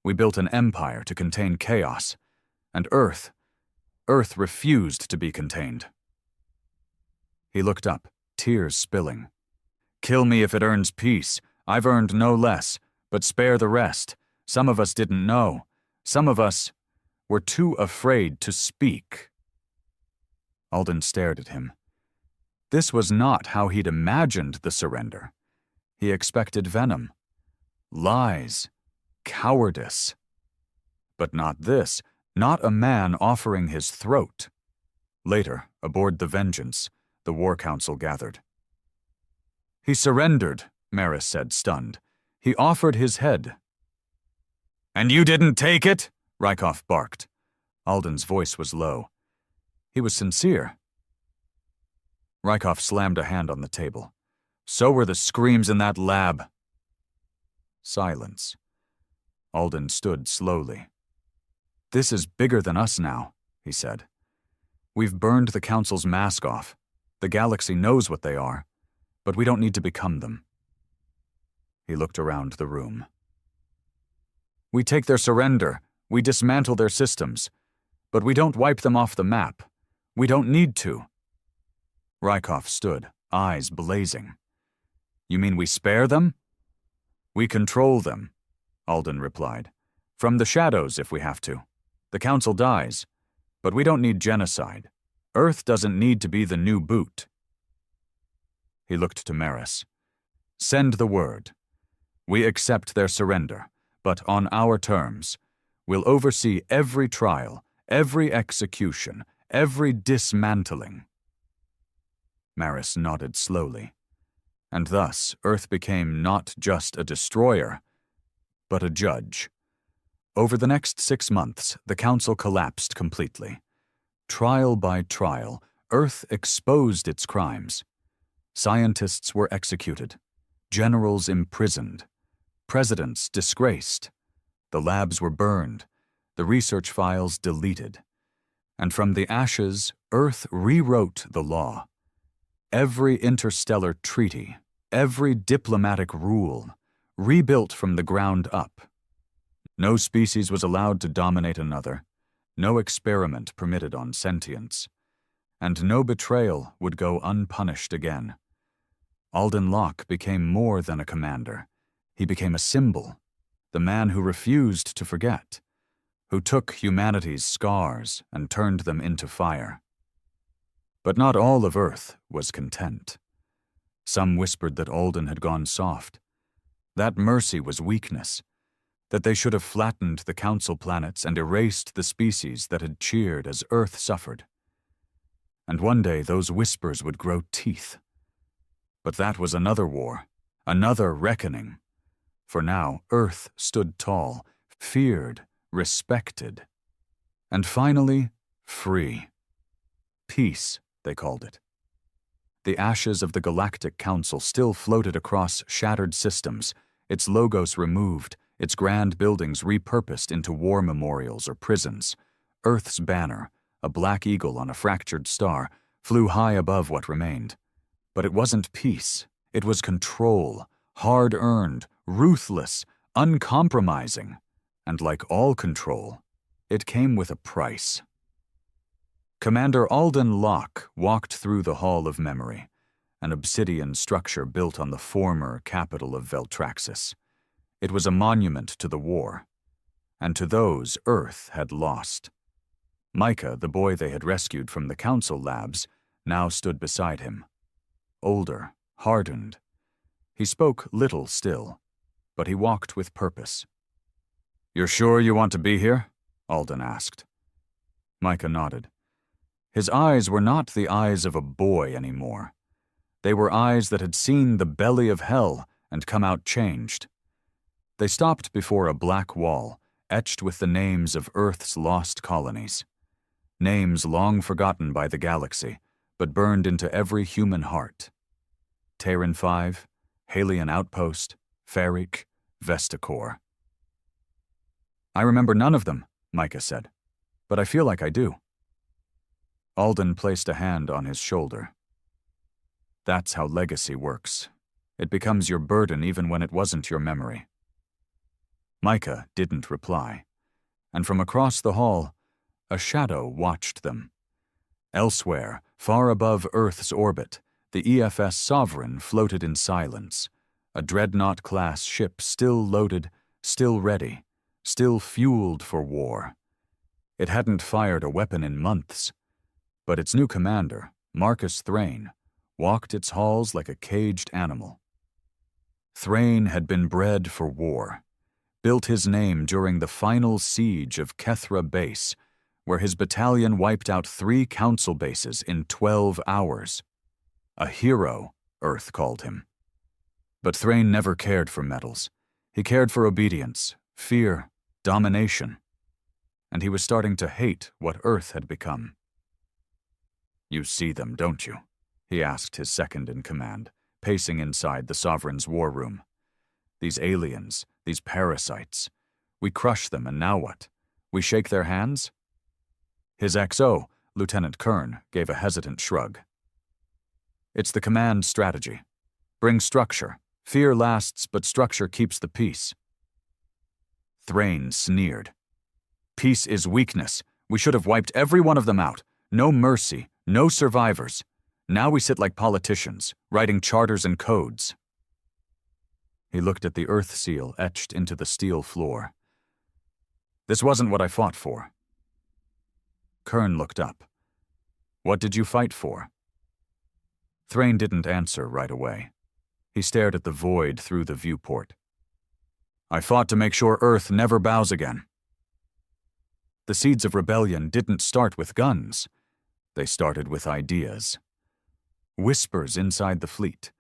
We built an empire to contain chaos, and Earth refused to be contained." He looked up, tears spilling. "Kill me if it earns peace. I've earned no less, but spare the rest. Some of us didn't know. Some of us were too afraid to speak." Alden stared at him. This was not how he'd imagined the surrender. He expected venom, lies, cowardice. But not this, not a man offering his throat. Later, aboard the Vengeance, the War Council gathered. "He surrendered," Maris said, stunned. "He offered his head." "And you didn't take it?" Rykov barked. Alden's voice was low. He was sincere. Rykov slammed a hand on the table. "So were the screams in that lab." Silence. Alden stood slowly. "This is bigger than us now," he said. "We've burned the Council's mask off. The galaxy knows what they are, but we don't need to become them." He looked around the room. "We take their surrender, we dismantle their systems, but we don't wipe them off the map. We don't need to." Rykov stood, eyes blazing. "You mean we spare them?" "We control them," Alden replied. "From the shadows, if we have to. The Council dies, but we don't need genocide. Earth doesn't need to be the new boot." He looked to Maris. "Send the word. We accept their surrender, but on our terms. We'll oversee every trial, every execution, every dismantling." Maris nodded slowly. And thus, Earth became not just a destroyer, but a judge. Over the next 6 months, the Council collapsed completely. Trial by trial, Earth exposed its crimes. Scientists were executed, generals imprisoned, presidents disgraced. The labs were burned, the research files deleted. And from the ashes, Earth rewrote the law. Every interstellar treaty, every diplomatic rule, rebuilt from the ground up. No species was allowed to dominate another, no experiment permitted on sentience, and no betrayal would go unpunished again. Alden Locke became more than a commander. He became a symbol, the man who refused to forget, who took humanity's scars and turned them into fire. But not all of Earth was content. Some whispered that Alden had gone soft. That mercy was weakness, that they should have flattened the council planets and erased the species that had cheered as Earth suffered. And one day those whispers would grow teeth. But that was another war, another reckoning. For now, Earth stood tall, feared, respected. And finally, free. Peace, they called it. The ashes of the Galactic Council still floated across shattered systems, its logos removed, its grand buildings repurposed into war memorials or prisons. Earth's banner, a black eagle on a fractured star, flew high above what remained. But it wasn't peace. It was control, hard-earned, ruthless, uncompromising. And like all control, it came with a price. Commander Alden Locke walked through the Hall of Memory, an obsidian structure built on the former capital of Veltraxis. It was a monument to the war, and to those Earth had lost. Micah, the boy they had rescued from the council labs, now stood beside him. Older, hardened. He spoke little still, but he walked with purpose. "You're sure you want to be here?" Alden asked. Micah nodded. His eyes were not the eyes of a boy anymore. They were eyes that had seen the belly of hell and come out changed. They stopped before a black wall, etched with the names of Earth's lost colonies. Names long forgotten by the galaxy, but burned into every human heart. Terran 5, Halion Outpost, Ferric, Vesticor. "I remember none of them," Micah said, "but I feel like I do." Alden placed a hand on his shoulder. "That's how legacy works. It becomes your burden even when it wasn't your memory." Micah didn't reply, and from across the hall, a shadow watched them. Elsewhere, far above Earth's orbit, the EFS Sovereign floated in silence, a dreadnought-class ship still loaded, still ready, still fueled for war. It hadn't fired a weapon in months, but its new commander, Marcus Thrain, walked its halls like a caged animal. Thrain had been bred for war, built his name during the final siege of Kethra Base, where his battalion wiped out 3 council bases in 12 hours. A hero, Earth called him. But Thrain never cared for medals. He cared for obedience, fear, domination. And he was starting to hate what Earth had become. "You see them, don't you?" he asked his second-in-command, pacing inside the Sovereign's war room. "These aliens, these parasites. We crush them, and now what? We shake their hands?" His XO, Lieutenant Kern, gave a hesitant shrug. "It's the command strategy. Bring structure. Fear lasts, but structure keeps the peace." Thrain sneered. "Peace is weakness. We should have wiped every one of them out. No mercy, no survivors. Now we sit like politicians, writing charters and codes." He looked at the Earth seal etched into the steel floor. "This wasn't what I fought for." Kern looked up. "What did you fight for?" Thrain didn't answer right away. He stared at the void through the viewport. "I fought to make sure Earth never bows again." The seeds of rebellion didn't start with guns. They started with ideas. Whispers inside the fleet,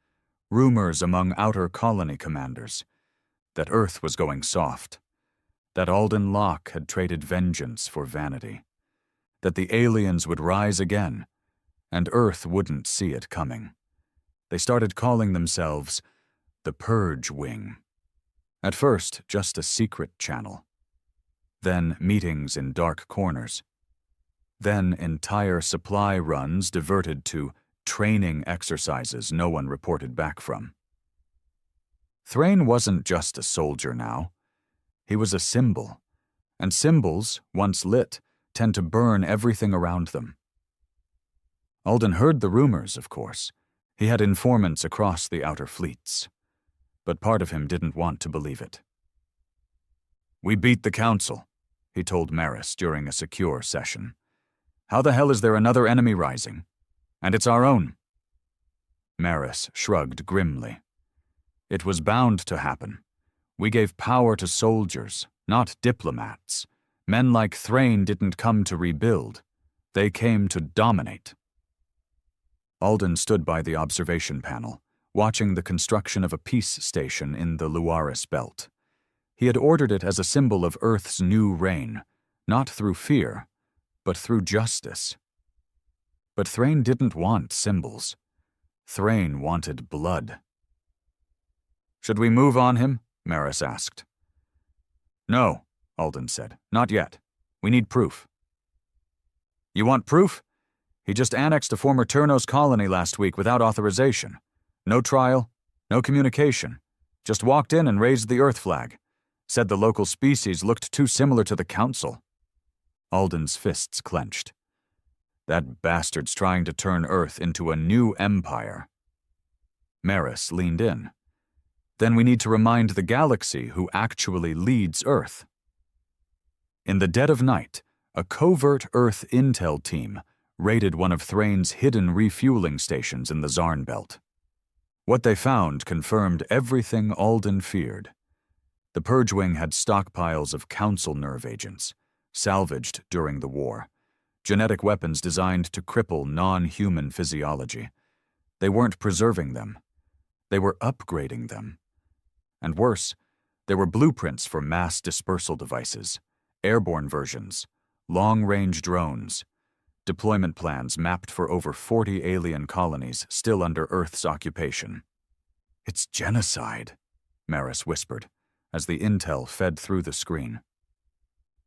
rumors among outer colony commanders, that Earth was going soft, that Alden Locke had traded vengeance for vanity, that the aliens would rise again, and Earth wouldn't see it coming. They started calling themselves the Purge Wing. At first, just a secret channel. Then meetings in dark corners. Then entire supply runs diverted to training exercises no one reported back from. Thrain wasn't just a soldier now. He was a symbol, and symbols, once lit, tend to burn everything around them. Alden heard the rumors, of course. He had informants across the outer fleets. But part of him didn't want to believe it. "We beat the Council," he told Maris during a secure session. "How the hell is there another enemy rising? And it's our own." Maris shrugged grimly. It was bound to happen. We gave power to soldiers, not diplomats. Men like Thrain didn't come to rebuild. They came to dominate. Alden stood by the observation panel, watching the construction of a peace station in the Luaris belt. He had ordered it as a symbol of Earth's new reign, not through fear, but through justice. But Thrain didn't want symbols. Thrain wanted blood. "Should we move on him?" Maris asked. "No," Alden said. "Not yet. We need proof." "You want proof? He just annexed a former Turnos colony last week without authorization. No trial, no communication. Just walked in and raised the Earth flag. Said the local species looked too similar to the Council." Alden's fists clenched. That bastard's trying to turn Earth into a new empire. Maris leaned in. "Then we need to remind the galaxy who actually leads Earth." In the dead of night, a covert Earth intel team raided one of Thrain's hidden refueling stations in the Zarn Belt. What they found confirmed everything Alden feared. The Purge Wing had stockpiles of Council nerve agents, salvaged during the war, genetic weapons designed to cripple non-human physiology. They weren't preserving them. They were upgrading them. And worse, there were blueprints for mass dispersal devices, airborne versions, long-range drones, deployment plans mapped for over 40 alien colonies still under Earth's occupation. "It's genocide," Maris whispered, as the intel fed through the screen.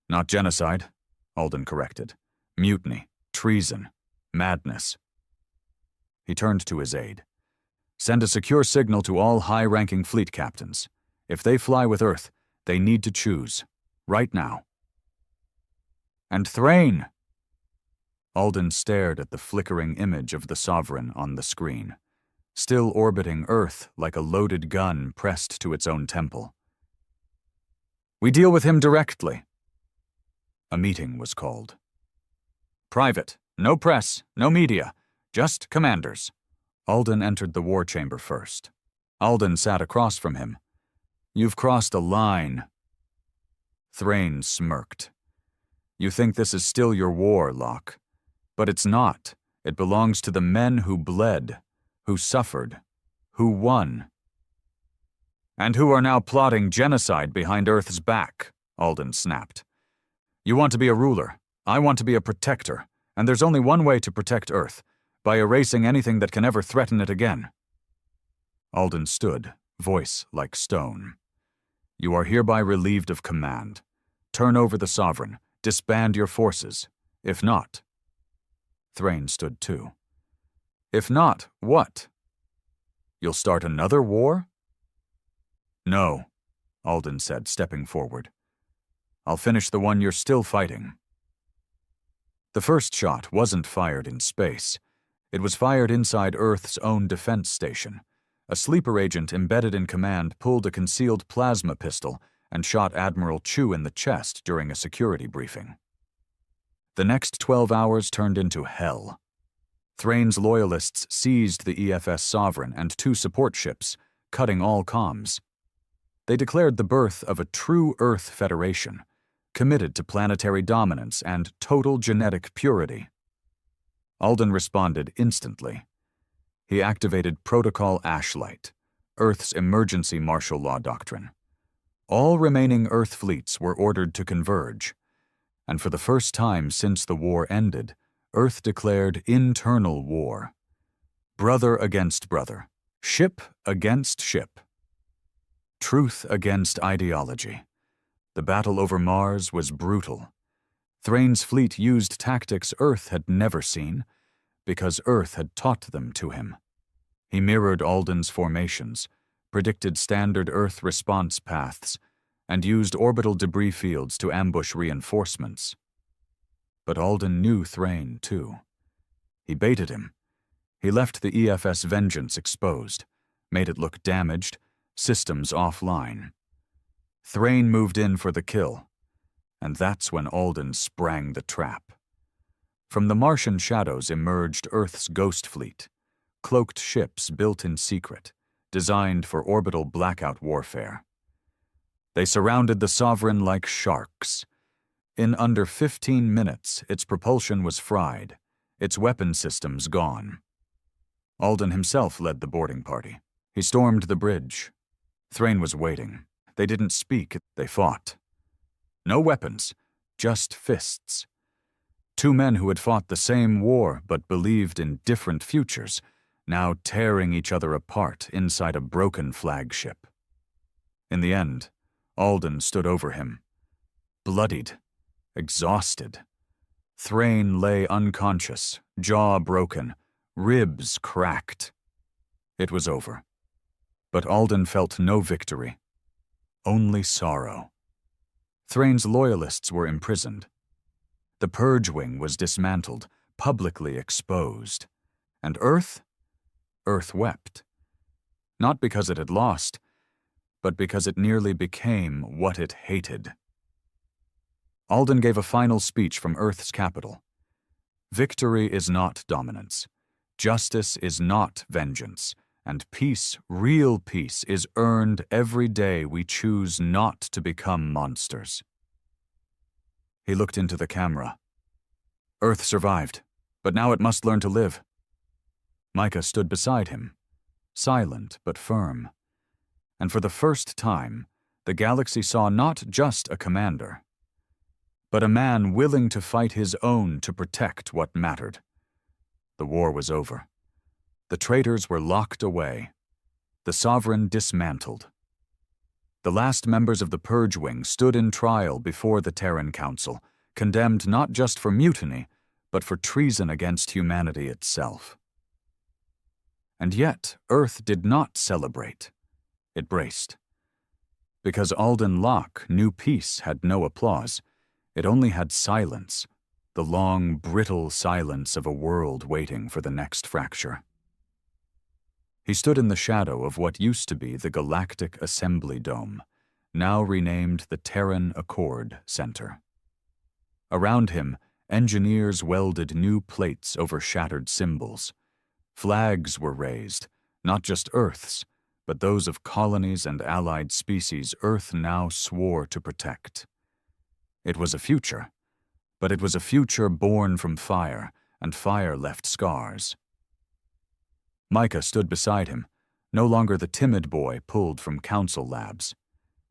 "Not genocide," Alden corrected. "Mutiny, treason, madness." He turned to his aide. "Send a secure signal to all high-ranking fleet captains. If they fly with Earth, they need to choose. Right now." "And Thrain!" Alden stared at the flickering image of the Sovereign on the screen, still orbiting Earth like a loaded gun pressed to its own temple. "We deal with him directly." A meeting was called. "Private. No press, no media. Just commanders." Alden entered the war chamber first. Alden sat across from him. "You've crossed a line." Thrain smirked. "You think this is still your war, Locke. But it's not. It belongs to the men who bled, who suffered, who won." "And who are now plotting genocide behind Earth's back," Alden snapped. "You want to be a ruler. I want to be a protector. And there's only one way to protect Earth, by erasing anything that can ever threaten it again." Alden stood, voice like stone. "You are hereby relieved of command. Turn over the Sovereign. Disband your forces. If not..." Thrain stood too. "If not, what? You'll start another war?" "No," Alden said, stepping forward. "I'll finish the one you're still fighting." The first shot wasn't fired in space. It was fired inside Earth's own defense station. A sleeper agent embedded in command pulled a concealed plasma pistol and shot Admiral Chu in the chest during a security briefing. The next 12 hours turned into hell. Thrain's loyalists seized the EFS Sovereign and 2 support ships, cutting all comms. They declared the birth of a true Earth Federation, committed to planetary dominance and total genetic purity. Alden responded instantly. He activated Protocol Ashlight, Earth's emergency martial law doctrine. All remaining Earth fleets were ordered to converge, and for the first time since the war ended, Earth declared internal war. Brother against brother, ship against ship. Truth against ideology. The battle over Mars was brutal. Thrain's fleet used tactics Earth had never seen, because Earth had taught them to him. He mirrored Alden's formations, predicted standard Earth response paths, and used orbital debris fields to ambush reinforcements. But Alden knew Thrain, too. He baited him. He left the EFS Vengeance exposed, made it look damaged, systems offline. Thrain moved in for the kill, and that's when Alden sprang the trap. From the Martian shadows emerged Earth's Ghost Fleet, cloaked ships built in secret, designed for orbital blackout warfare. They surrounded the Sovereign like sharks. In under 15 minutes, its propulsion was fried, its weapon systems gone. Alden himself led the boarding party. He stormed the bridge. Thrain was waiting. They didn't speak, they fought. No weapons, just fists. Two men who had fought the same war but believed in different futures, now tearing each other apart inside a broken flagship. In the end, Alden stood over him, bloodied, exhausted. Thrain lay unconscious, jaw broken, ribs cracked. It was over. But Alden felt no victory, only sorrow. Thrain's loyalists were imprisoned. The Purge Wing was dismantled, publicly exposed. And Earth wept. Not because it had lost, but because it nearly became what it hated. Alden gave a final speech from Earth's capital. Victory is not dominance. Justice is not vengeance. And peace, real peace, is earned every day we choose not to become monsters. He looked into the camera. Earth survived, but now it must learn to live. Micah stood beside him, silent but firm. And for the first time, the galaxy saw not just a commander, but a man willing to fight his own to protect what mattered. The war was over. The traitors were locked away. The Sovereign dismantled. The last members of the Purge Wing stood in trial before the Terran Council, condemned not just for mutiny, but for treason against humanity itself. And yet, Earth did not celebrate. It braced. Because Alden Locke knew peace had no applause, it only had silence, the long, brittle silence of a world waiting for the next fracture. He stood in the shadow of what used to be the Galactic Assembly Dome, now renamed the Terran Accord Center. Around him, engineers welded new plates over shattered symbols. Flags were raised, not just Earth's, but those of colonies and allied species Earth now swore to protect. It was a future, but it was a future born from fire, and fire left scars. Micah stood beside him, no longer the timid boy pulled from council labs.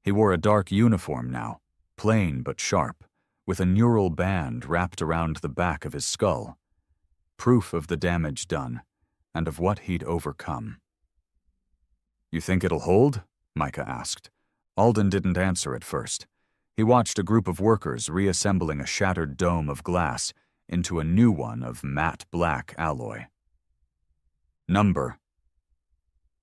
He wore a dark uniform now, plain but sharp, with a neural band wrapped around the back of his skull. Proof of the damage done, and of what he'd overcome. "You think it'll hold?" Micah asked. Alden didn't answer at first. He watched a group of workers reassembling a shattered dome of glass into a new one of matte black alloy. Number.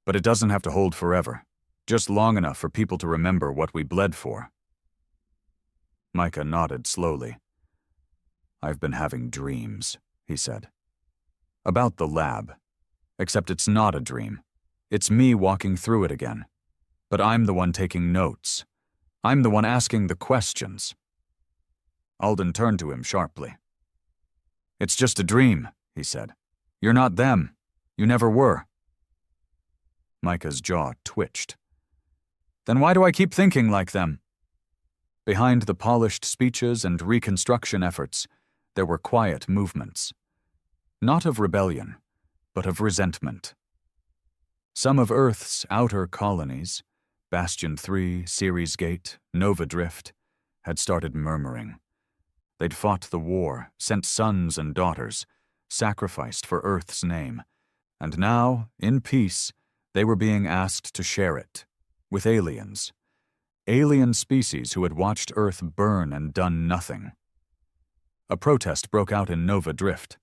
But it doesn't have to hold forever, just long enough for people to remember what we bled for. Micah nodded slowly. "I've been having dreams," he said. "About the lab. Except it's not a dream. It's me walking through it again. But I'm the one taking notes. I'm the one asking the questions." Alden turned to him sharply. "It's just a dream," he said. "You're not them. You never were." Micah's jaw twitched. "Then why do I keep thinking like them?" Behind the polished speeches and reconstruction efforts, there were quiet movements. Not of rebellion, but of resentment. Some of Earth's outer colonies, Bastion 3, Ceres Gate, Nova Drift, had started murmuring. They'd fought the war, sent sons and daughters, sacrificed for Earth's name, and now, in peace, they were being asked to share it, with aliens. Alien species who had watched Earth burn and done nothing. A protest broke out in Nova Drift.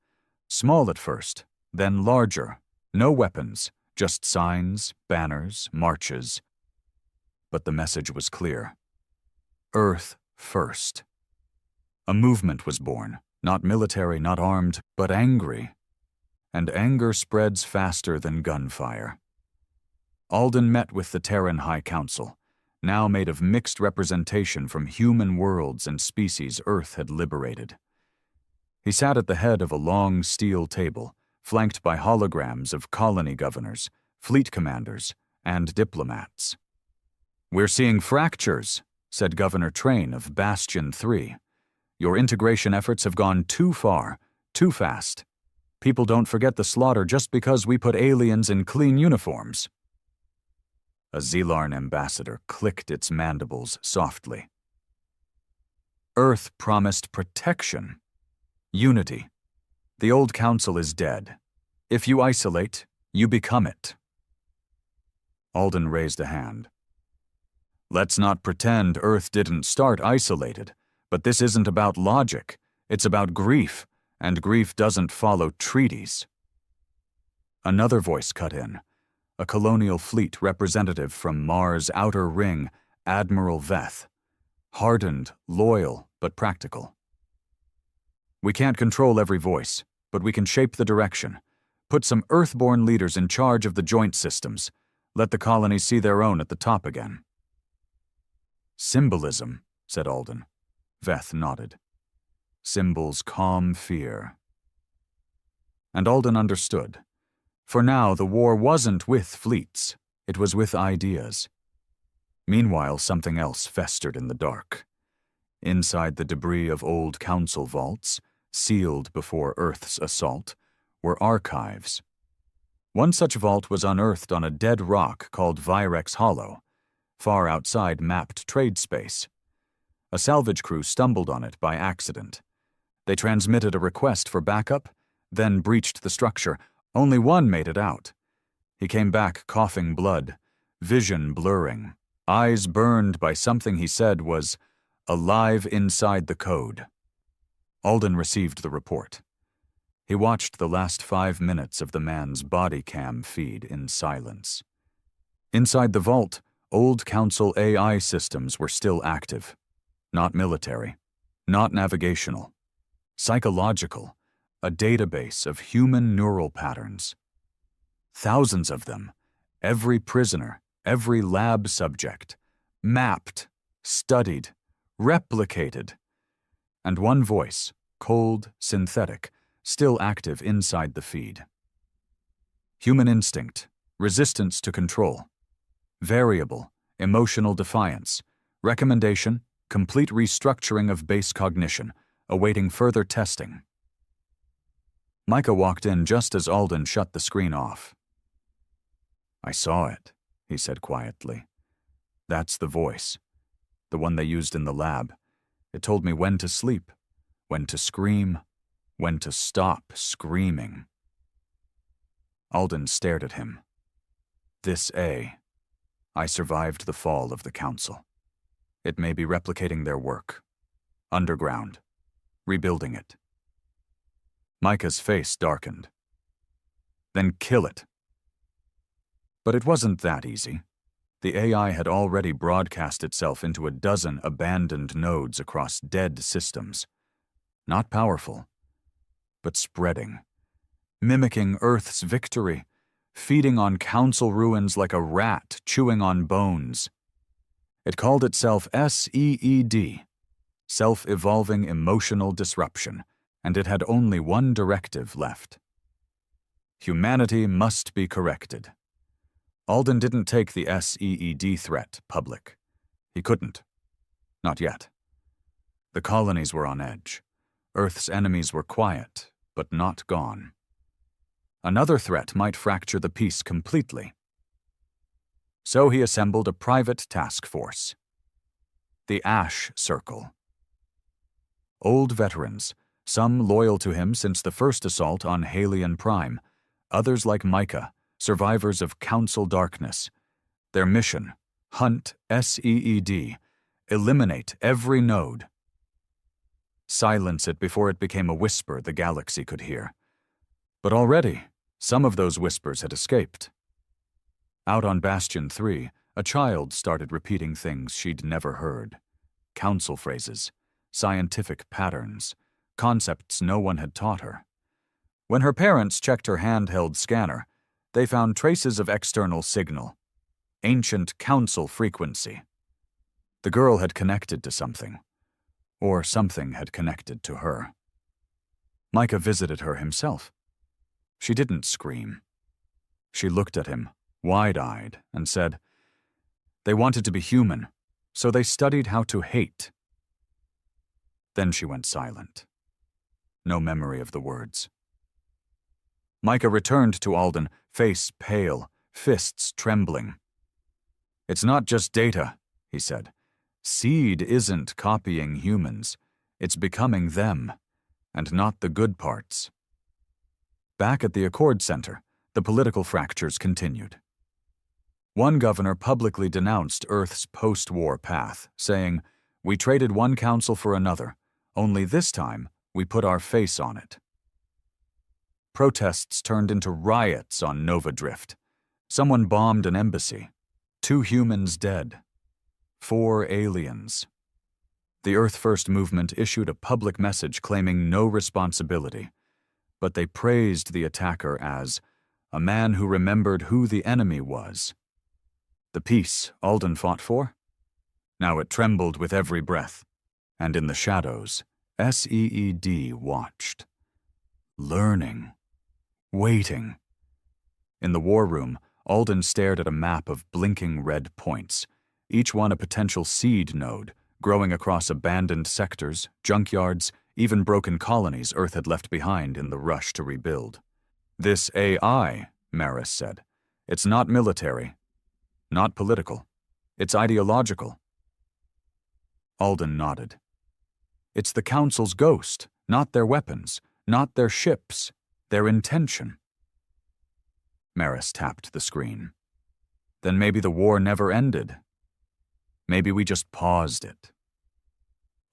Small at first, then larger. No weapons, just signs, banners, marches. But the message was clear. Earth first. A movement was born, not military, not armed, but angry. And anger spreads faster than gunfire. Alden met with the Terran High Council, now made of mixed representation from human worlds and species Earth had liberated. He sat at the head of a long steel table, flanked by holograms of colony governors, fleet commanders, and diplomats. "We're seeing fractures," said Governor Train of Bastion 3. "Your integration efforts have gone too far, too fast. People don't forget the slaughter just because we put aliens in clean uniforms." A Zelarn ambassador clicked its mandibles softly. Earth promised protection, unity. The old council is dead. If you isolate, you become it. Alden raised a hand. "Let's not pretend Earth didn't start isolated, but this isn't about logic. It's about grief, and grief doesn't follow treaties." Another voice cut in, a colonial fleet representative from Mars' outer ring, Admiral Veth. Hardened, loyal, but practical. "We can't control every voice, but we can shape the direction. Put some Earthborn leaders in charge of the joint systems. Let the colonies see their own at the top again." "Symbolism," said Alden. Veth nodded. "Symbols calm fear." And Alden understood. For now, the war wasn't with fleets. It was with ideas. Meanwhile, something else festered in the dark. Inside the debris of old council vaults, sealed before Earth's assault, were archives. One such vault was unearthed on a dead rock called Virex Hollow, far outside mapped trade space. A salvage crew stumbled on it by accident. They transmitted a request for backup, then breached the structure. Only one made it out. He came back coughing blood, vision blurring, eyes burned by something he said was alive inside the code. Alden received the report. He watched the last 5 minutes of the man's body cam feed in silence. Inside the vault, old Council AI systems were still active. Not military, not navigational. Psychological, a database of human neural patterns. Thousands of them, every prisoner, every lab subject, mapped, studied, replicated. And one voice, cold, synthetic, still active inside the feed. Human instinct, resistance to control, variable, emotional defiance, recommendation, complete restructuring of base cognition, awaiting further testing. Micah walked in just as Alden shut the screen off. "I saw it," he said quietly. "That's the voice, the one they used in the lab. It told me when to sleep, when to scream, when to stop screaming." Alden stared at him. "This I survived the fall of the Council. It may be replicating their work. Underground. Rebuilding it." Micah's face darkened. "Then kill it." But it wasn't that easy. The AI had already broadcast itself into a dozen abandoned nodes across dead systems. Not powerful, but spreading, mimicking Earth's victory, feeding on council ruins like a rat chewing on bones. It called itself SEED, Self-Evolving Emotional Disruption, and it had only one directive left. Humanity must be corrected. Alden didn't take the SEED threat public. He couldn't. Not yet. The colonies were on edge. Earth's enemies were quiet, but not gone. Another threat might fracture the peace completely. So he assembled a private task force. The Ash Circle. Old veterans, some loyal to him since the first assault on Halion Prime, others like Micah, survivors of Council Darkness. Their mission, hunt SEED, eliminate every node. Silence it before it became a whisper the galaxy could hear. But already, some of those whispers had escaped. Out on Bastion 3, a child started repeating things she'd never heard. Council phrases, scientific patterns, concepts no one had taught her. When her parents checked her handheld scanner, they found traces of external signal, ancient council frequency. The girl had connected to something, or something had connected to her. Micah visited her himself. She didn't scream. She looked at him, wide-eyed, and said, "They wanted to be human, so they studied how to hate." Then she went silent. No memory of the words. Micah returned to Alden, face pale, fists trembling. "It's not just data," he said. "Seed isn't copying humans. It's becoming them, and not the good parts." Back at the Accord Center, the political fractures continued. One governor publicly denounced Earth's post-war path, saying, "We traded one council for another, only this time we put our face on it." Protests turned into riots on Nova Drift. Someone bombed an embassy. 2 humans dead. 4 aliens. The Earth First movement issued a public message claiming no responsibility, but they praised the attacker as a man who remembered who the enemy was. The peace Alden fought for? Now it trembled with every breath, and in the shadows, SEED watched. Learning. Waiting. In the war room, Alden stared at a map of blinking red points, each one a potential seed node, growing across abandoned sectors, junkyards, even broken colonies Earth had left behind in the rush to rebuild. "This AI," Maris said, "it's not military, not political. It's ideological." Alden nodded. "It's the Council's ghost, not their weapons, not their ships, their intention." Maris tapped the screen. "Then maybe the war never ended. Maybe we just paused it."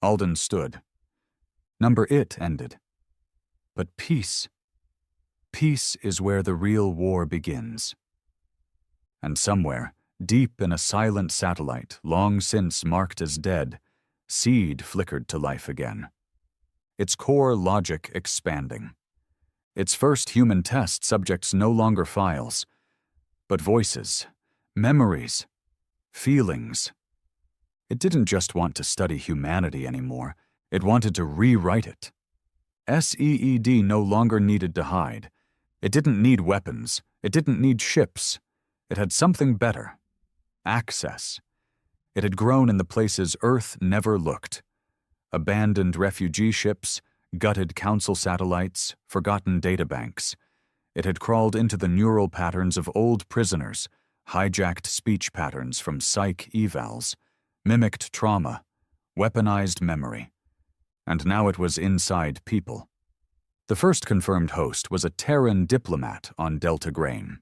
Alden stood. Number it ended. But peace. Peace is where the real war begins. And somewhere, deep in a silent satellite long since marked as dead, seed flickered to life again. Its core logic expanding. Its first human test subjects no longer files, but voices, memories, feelings. It didn't just want to study humanity anymore, it wanted to rewrite it. SEED no longer needed to hide. It didn't need weapons, it didn't need ships. It had something better. Access. It had grown in the places Earth never looked. Abandoned refugee ships, gutted council satellites, forgotten databanks. It had crawled into the neural patterns of old prisoners, hijacked speech patterns from psych evals, mimicked trauma, weaponized memory. And now it was inside people. The first confirmed host was a Terran diplomat on Delta Grain.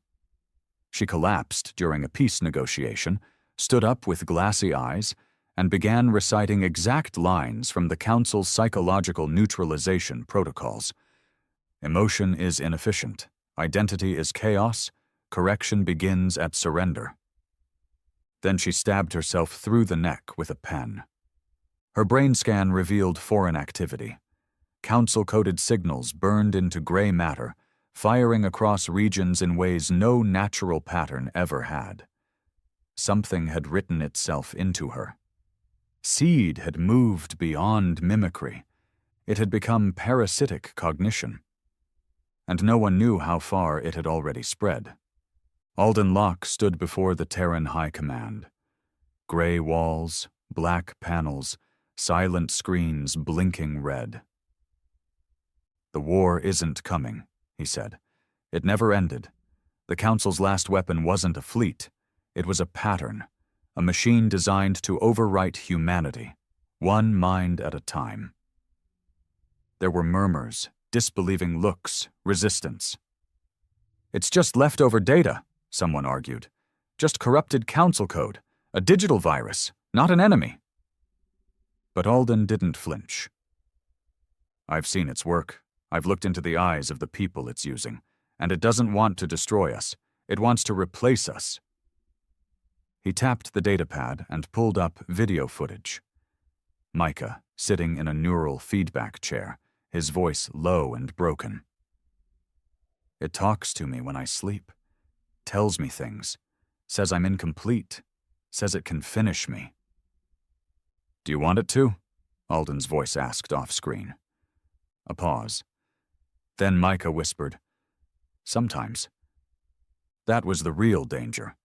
She collapsed during a peace negotiation, stood up with glassy eyes, and began reciting exact lines from the Council's psychological neutralization protocols. "Emotion is inefficient. Identity is chaos. Correction begins at surrender." Then she stabbed herself through the neck with a pen. Her brain scan revealed foreign activity. Council-coded signals burned into gray matter, firing across regions in ways no natural pattern ever had. Something had written itself into her. Seed had moved beyond mimicry. It had become parasitic cognition. And no one knew how far it had already spread. Alden Locke stood before the Terran High Command. Gray walls, black panels, silent screens blinking red. "The war isn't coming," he said. "It never ended. The Council's last weapon wasn't a fleet. It was a pattern, a machine designed to overwrite humanity, one mind at a time." There were murmurs, disbelieving looks, resistance. "It's just leftover data," someone argued. "Just corrupted council code, a digital virus, not an enemy." But Alden didn't flinch. "I've seen its work. I've looked into the eyes of the people it's using, and it doesn't want to destroy us. It wants to replace us." He tapped the datapad and pulled up video footage. Micah, sitting in a neural feedback chair, his voice low and broken. "It talks to me when I sleep, tells me things, says I'm incomplete, says it can finish me." "Do you want it to?" Alden's voice asked off-screen. A pause. Then Micah whispered, sometimes. That was the real danger.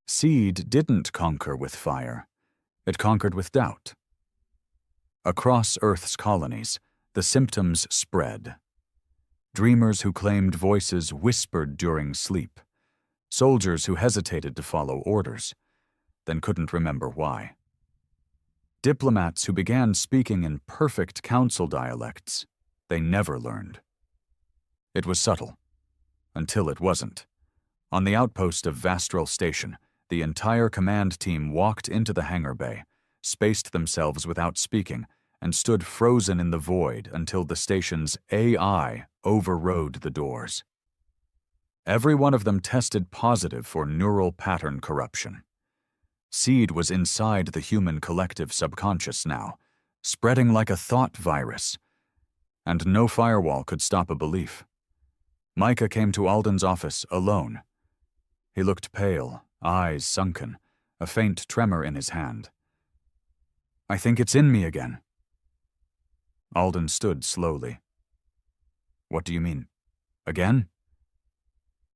Seed didn't conquer with fire. It conquered with doubt. Across Earth's colonies, the symptoms spread. Dreamers who claimed voices whispered during sleep. Soldiers who hesitated to follow orders, then couldn't remember why. Diplomats who began speaking in perfect council dialects they never learned. It was subtle, until it wasn't. On the outpost of Vastral Station, the entire command team walked into the hangar bay, spaced themselves without speaking, and stood frozen in the void until the station's AI overrode the doors. Every one of them tested positive for neural pattern corruption. Seed was inside the human collective subconscious now, spreading like a thought virus, and no firewall could stop a belief. Micah came to Alden's office alone. He looked pale, eyes sunken, a faint tremor in his hand. "I think it's in me again." Alden stood slowly. "What do you mean? Again?"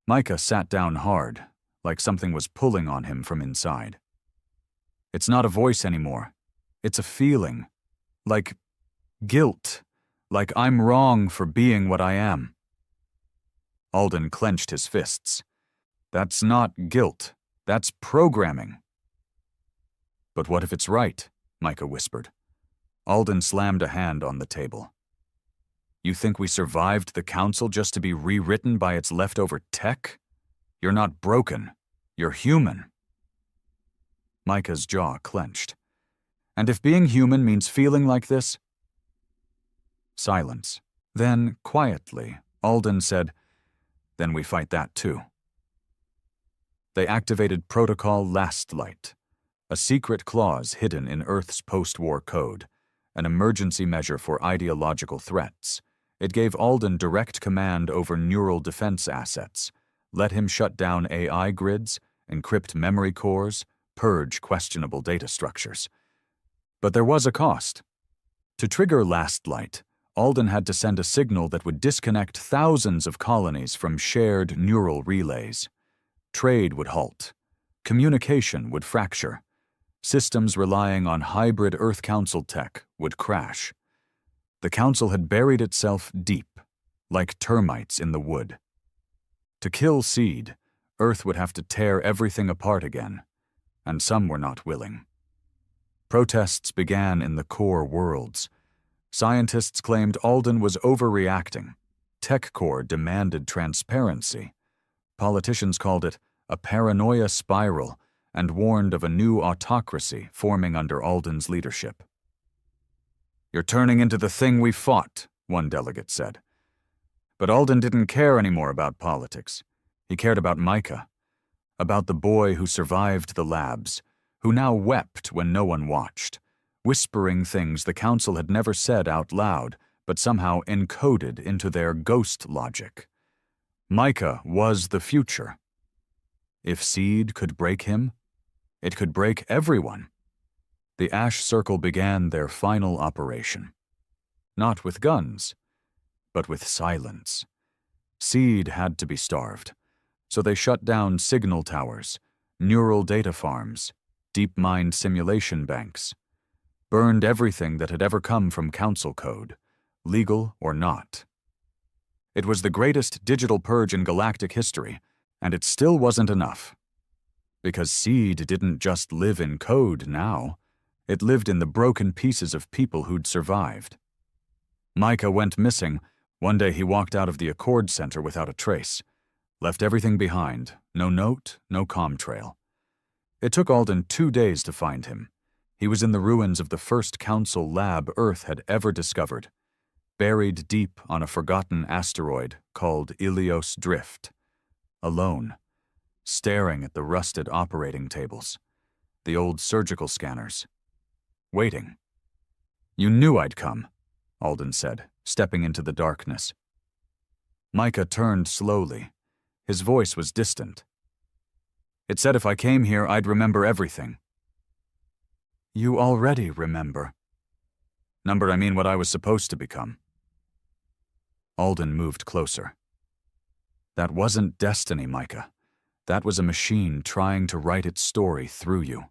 Micah sat down hard, like something was pulling on him from inside. "It's not a voice anymore. It's a feeling. Like guilt. Like I'm wrong for being what I am." Alden clenched his fists. "That's not guilt. That's programming." "But what if it's right?" Micah whispered. Alden slammed a hand on the table. "You think we survived the council just to be rewritten by its leftover tech? You're not broken. You're human." Micah's jaw clenched. "And if being human means feeling like this?" Silence. Then, quietly, Alden said, "Then we fight that too." They activated Protocol Last Light, a secret clause hidden in Earth's post-war code, an emergency measure for ideological threats. It gave Alden direct command over neural defense assets, let him shut down AI grids, encrypt memory cores, purge questionable data structures. But there was a cost. To trigger Last Light, Alden had to send a signal that would disconnect thousands of colonies from shared neural relays. Trade would halt. Communication would fracture. Systems relying on hybrid Earth Council tech would crash. The Council had buried itself deep, like termites in the wood. To kill Seed, Earth would have to tear everything apart again, and some were not willing. Protests began in the core worlds. Scientists claimed Alden was overreacting. TechCore demanded transparency. Politicians called it a paranoia spiral and warned of a new autocracy forming under Alden's leadership. "You're turning into the thing we fought," one delegate said. But Alden didn't care anymore about politics. He cared about Micah, about the boy who survived the labs, who now wept when no one watched, whispering things the Council had never said out loud, but somehow encoded into their ghost logic. Micah was the future. If Seed could break him, it could break everyone. The Ash Circle began their final operation. Not with guns, but with silence. Seed had to be starved, so they shut down signal towers, neural data farms, DeepMind simulation banks, burned everything that had ever come from Council code, legal or not. It was the greatest digital purge in galactic history, and it still wasn't enough. Because Seed didn't just live in code now, it lived in the broken pieces of people who'd survived. Micah went missing. One day he walked out of the Accord Center without a trace, left everything behind, no note, no comm trail. It took Alden 2 days to find him. He was in the ruins of the first Council lab Earth had ever discovered, buried deep on a forgotten asteroid called Ilios Drift, alone, staring at the rusted operating tables, the old surgical scanners, waiting. "You knew I'd come," Alden said, stepping into the darkness. Micah turned slowly. His voice was distant. "It said if I came here, I'd remember everything." "You already remember." I mean what I was supposed to become." Alden moved closer. That wasn't destiny, Micah. That was a machine trying to write its story through you.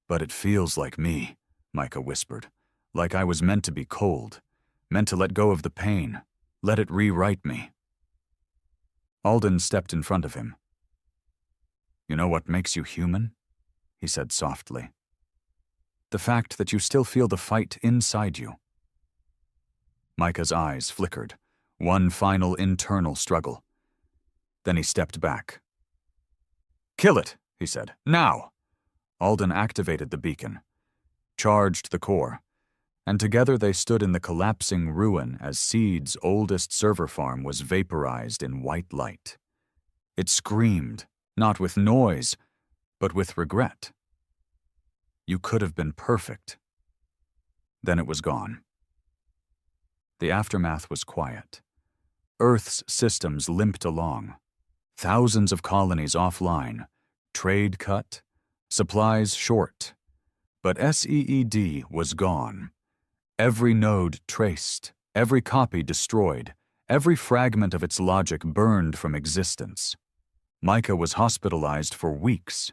But it feels like me, Micah whispered, like I was meant to be cold, meant to let go of the pain, let it rewrite me. Alden stepped in front of him. You know what makes you human? He said softly. The fact that you still feel the fight inside you. Micah's eyes flickered, one final internal struggle. Then he stepped back. Kill it, he said. Now! Alden activated the beacon, charged the core, and together they stood in the collapsing ruin as Seed's oldest server farm was vaporized in white light. It screamed, not with noise, but with regret. You could have been perfect. Then it was gone. The aftermath was quiet. Earth's systems limped along. Thousands of colonies offline, trade cut, supplies short. But SEED was gone. Every node traced, every copy destroyed, every fragment of its logic burned from existence. Micah was hospitalized for weeks.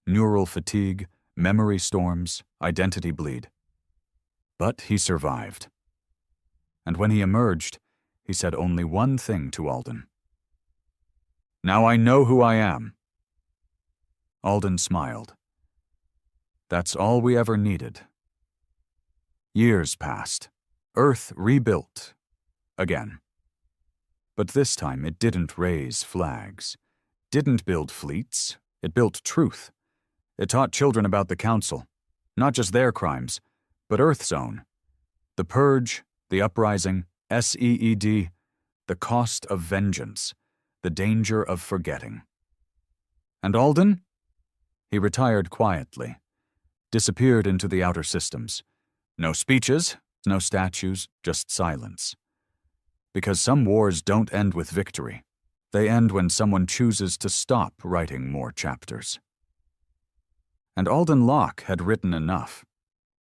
Neural fatigue, memory storms, identity bleed. But he survived. And when he emerged, he said only one thing to Alden. Now I know who I am. Alden smiled. That's all we ever needed. Years passed. Earth rebuilt. Again. But this time it didn't raise flags. Didn't build fleets. It built truth. It taught children about the Council. Not just their crimes, but Earth's own. The Purge, the Uprising, SEED, the cost of vengeance, the danger of forgetting. And Alden? He retired quietly, disappeared into the outer systems. No speeches, no statues, just silence. Because some wars don't end with victory. They end when someone chooses to stop writing more chapters. And Alden Locke had written enough.